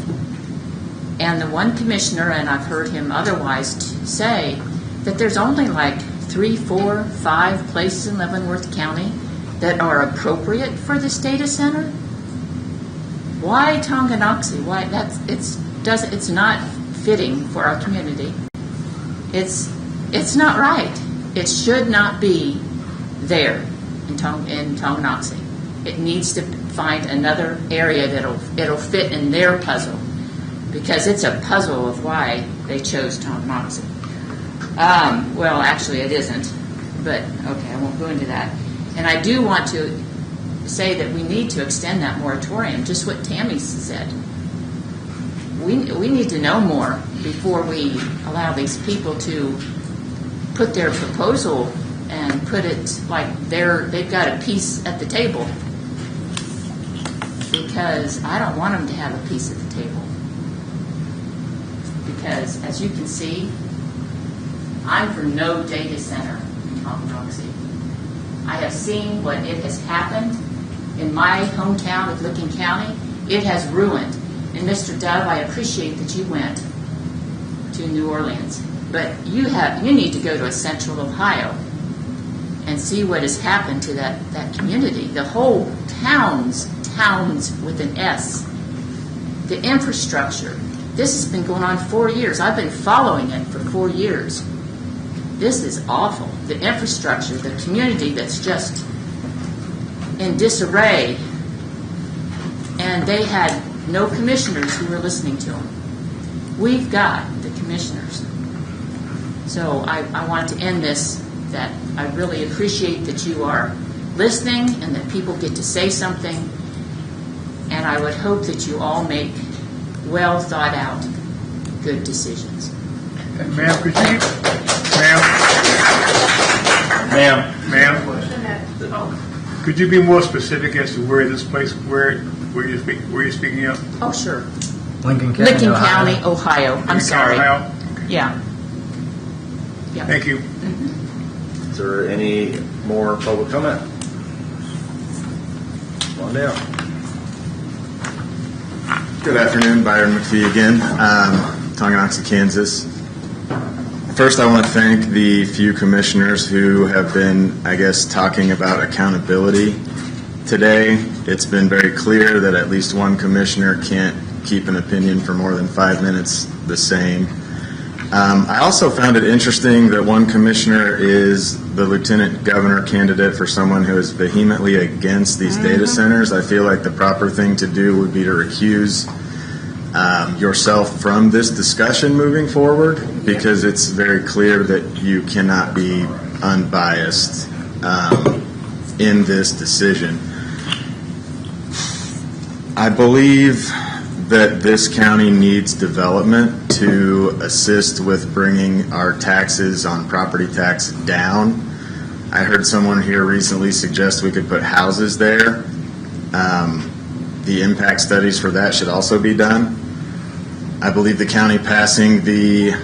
Speaker 22: And the one commissioner, and I've heard him otherwise say, that there's only like 3, 4, 5 places in Leavenworth County that are appropriate for this data center. Why Tonganoxie? Why it's not fitting for our community. It's not right. It should not be there in Tonganoxie. It needs to find another area it'll fit in their puzzle, because it's a puzzle of why they chose Tonganoxie. Well, actually, it isn't, but okay, I won't go into that. And I do want to say that we need to extend that moratorium, just what Tammy said. We need to know more before we allow these people to put their proposal and put it like they've got a piece at the table, because I don't want them to have a piece at the table. Because as you can see, I'm for no data center in Tonganoxie. I have seen what it has happened in my hometown of Licking County. It has ruined. And Mr. Dove, I appreciate that you went to New Orleans, but you need to go to Central Ohio and see what has happened to that community. The whole towns with an S. The infrastructure. This has been going on 4 years. I've been following it for 4 years. This is awful. The infrastructure, the community that's just in disarray, and they had no commissioners who were listening to them. We've got the commissioners. So I want to end this, that I really appreciate that you are listening and that people get to say something, and I would hope that you all make well thought out good decisions.
Speaker 2: Ma'am, could you? Ma'am, could you be more specific as to where this place, where you're speaking of?
Speaker 22: Oh, sure.
Speaker 3: Licking County,
Speaker 22: Ohio. I'm sorry.
Speaker 2: Ohio? Okay.
Speaker 22: Yeah.
Speaker 2: Thank you.
Speaker 1: Is there any more public comment? Come on down.
Speaker 14: Good afternoon, Byron McPhee again, Tonganoxie, Kansas. First, I want to thank the few commissioners who have been, I guess, talking about accountability today. It's been very clear that at least one commissioner can't keep an opinion for more than 5 minutes the same. I also found it interesting that one commissioner is the lieutenant governor candidate for someone who is vehemently against these data centers. I feel like the proper thing to do would be to recuse yourself from this discussion moving forward, because it's very clear that you cannot be unbiased in this decision. I believe that this county needs development to assist with bringing our taxes on property tax down. I heard someone here recently suggest we could put houses there. The impact studies for that should also be done. I believe the county passing the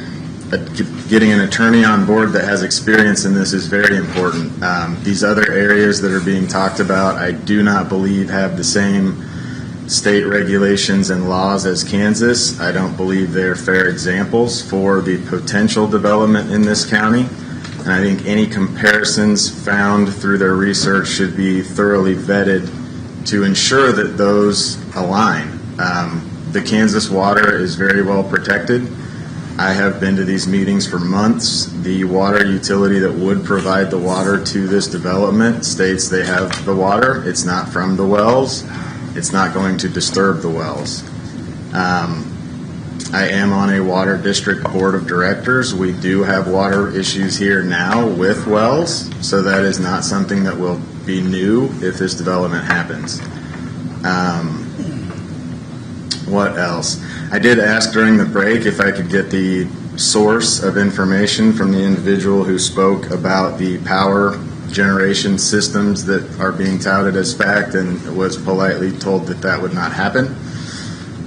Speaker 14: getting an attorney on board that has experience in this is very important. These other areas that are being talked about, I do not believe have the same state regulations and laws as Kansas. I don't believe they're fair examples for the potential development in this county. And I think any comparisons found through their research should be thoroughly vetted to ensure that those align. The Kansas water is very well protected. I have been to these meetings for months. The water utility that would provide the water to this development states they have the water. It's not from the wells. It's not going to disturb the wells. I am on a water district board of directors. We do have water issues here now with wells, so that is not something that will be new if this development happens. What else? I did ask during the break if I could get the source of information from the individual who spoke about the power generation systems that are being touted as fact, and was politely told that that would not happen,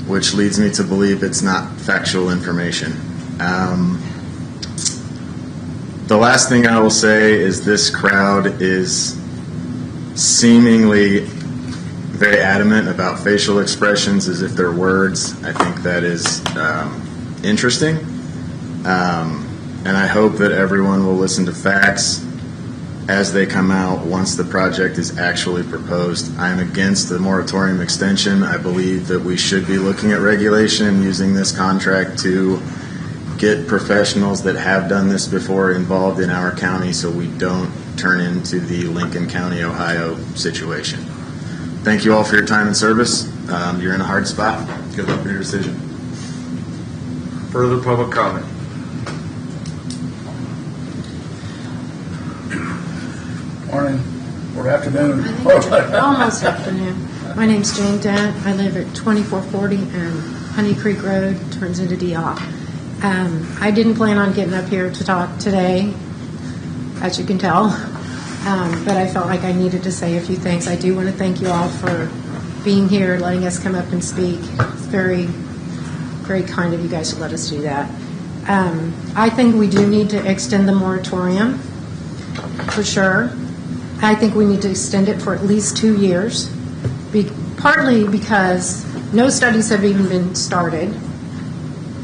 Speaker 14: which leads me to believe it's not factual information. The last thing I will say is this crowd is seemingly very adamant about facial expressions as if they're words. I think that is interesting. And I hope that everyone will listen to facts as they come out once the project is actually proposed. I am against the moratorium extension. I believe that we should be looking at regulation and using this contract to get professionals that have done this before involved in our county so we don't turn into the Lincoln County, Ohio situation. Thank you all for your time and service. You're in a hard spot. Good luck with your decision.
Speaker 1: Further public comment?
Speaker 9: Morning or afternoon.
Speaker 6: Almost afternoon. My name's Jane Dent. I live at 2440 and Honey Creek Road turns into Diop. I didn't plan on getting up here to talk today, as you can tell, but I felt like I needed to say a few things. I do want to thank you all for being here, letting us come up and speak. It's very, very kind of you guys to let us do that. I think we do need to extend the moratorium, for sure. I think we need to extend it for at least 2 years, partly because no studies have even been started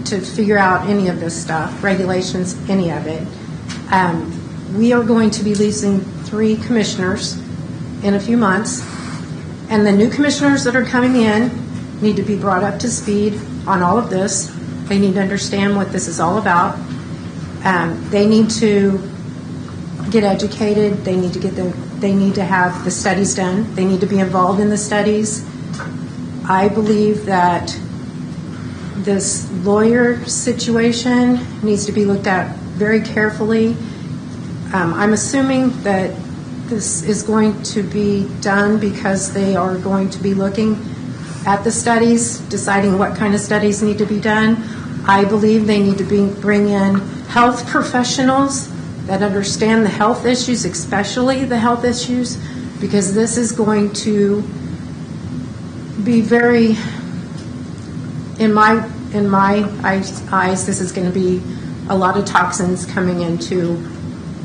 Speaker 6: to figure out any of this stuff, regulations, any of it. We are going to be losing 3 commissioners in a few months, and the new commissioners that are coming in need to be brought up to speed on all of this. They need to understand what this is all about. They need to get educated. They need to have the studies done. They need to be involved in the studies. I believe that this lawyer situation needs to be looked at very carefully. I'm assuming that this is going to be done because they are going to be looking at the studies, deciding what kind of studies need to be done. I believe they need to bring in health professionals that understand the health issues, especially the health issues, because this is going to be very, in my eyes, this is going to be a lot of toxins coming into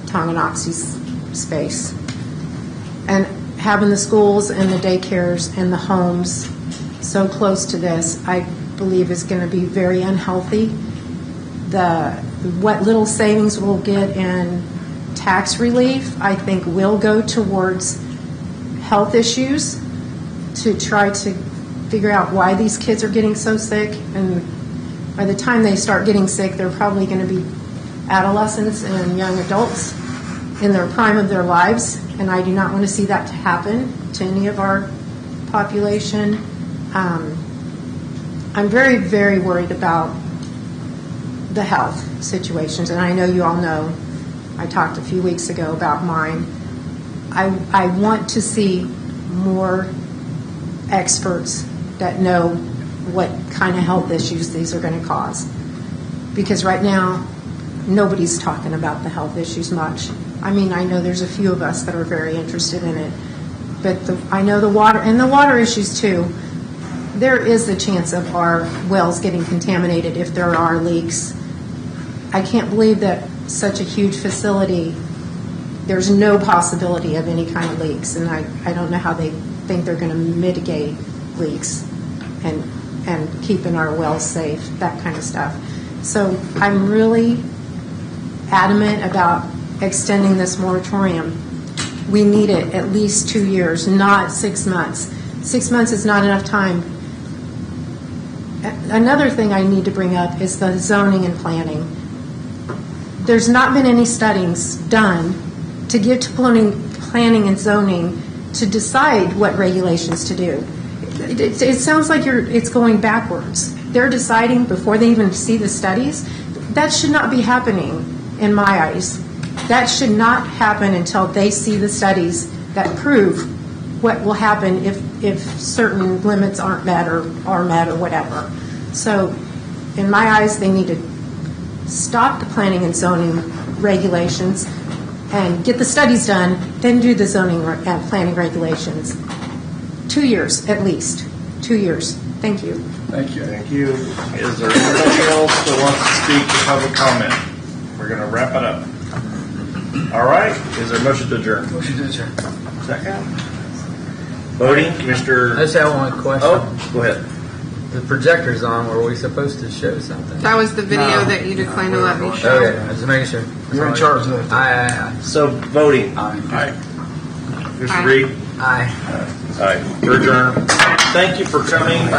Speaker 6: Tonganoxie's space. And having the schools and the daycares and the homes so close to this, I believe is going to be very unhealthy. What little savings we'll get in tax relief, I think, will go towards health issues to try to figure out why these kids are getting so sick. And by the time they start getting sick, they're probably going to be adolescents and young adults in their prime of their lives. And I do not want to see that to happen to any of our population. I'm very, very worried about the health situations, and I know you all know. I talked a few weeks ago about mine. I want to see more experts that know what kind of health issues these are going to cause, because right now nobody's talking about the health issues much. I mean, I know there's a few of us that are very interested in it, but I know the water and the water issues too. There is a chance of our wells getting contaminated if there are leaks. I can't believe that such a huge facility, there's no possibility of any kind of leaks, and I don't know how they think they're going to mitigate leaks and keeping our wells safe, that kind of stuff. So I'm really adamant about extending this moratorium. We need it at least 2 years, not 6 months. 6 months is not enough time. Another thing I need to bring up is the zoning and planning. There's not been any studies done to give to planning and zoning to decide what regulations to do. It sounds like it's going backwards. They're deciding before they even see the studies. That should not be happening in my eyes. That should not happen until they see the studies that prove what will happen if certain limits aren't met or are met or whatever. So in my eyes, they need to stop the planning and zoning regulations and get the studies done, then do the zoning and planning regulations. 2 years at least. 2 years. Thank you.
Speaker 9: Thank you.
Speaker 1: Thank you. Is there anybody else that wants to speak to public comment? We're going to wrap it up. All right. Is there a motion to adjourn?
Speaker 9: Motion to adjourn.
Speaker 1: Second. Voting, Mr.
Speaker 4: I just have one question.
Speaker 1: Oh, go ahead.
Speaker 4: The projector's on. Were we supposed to show something?
Speaker 19: That was the video that you declined to let me show.
Speaker 4: Okay, I was just making sure.
Speaker 9: You're in charge of that.
Speaker 4: Aye.
Speaker 1: So voting.
Speaker 9: Aye.
Speaker 1: Mr. Reed?
Speaker 4: Aye.
Speaker 1: Aye. We're adjourned. Thank you for coming.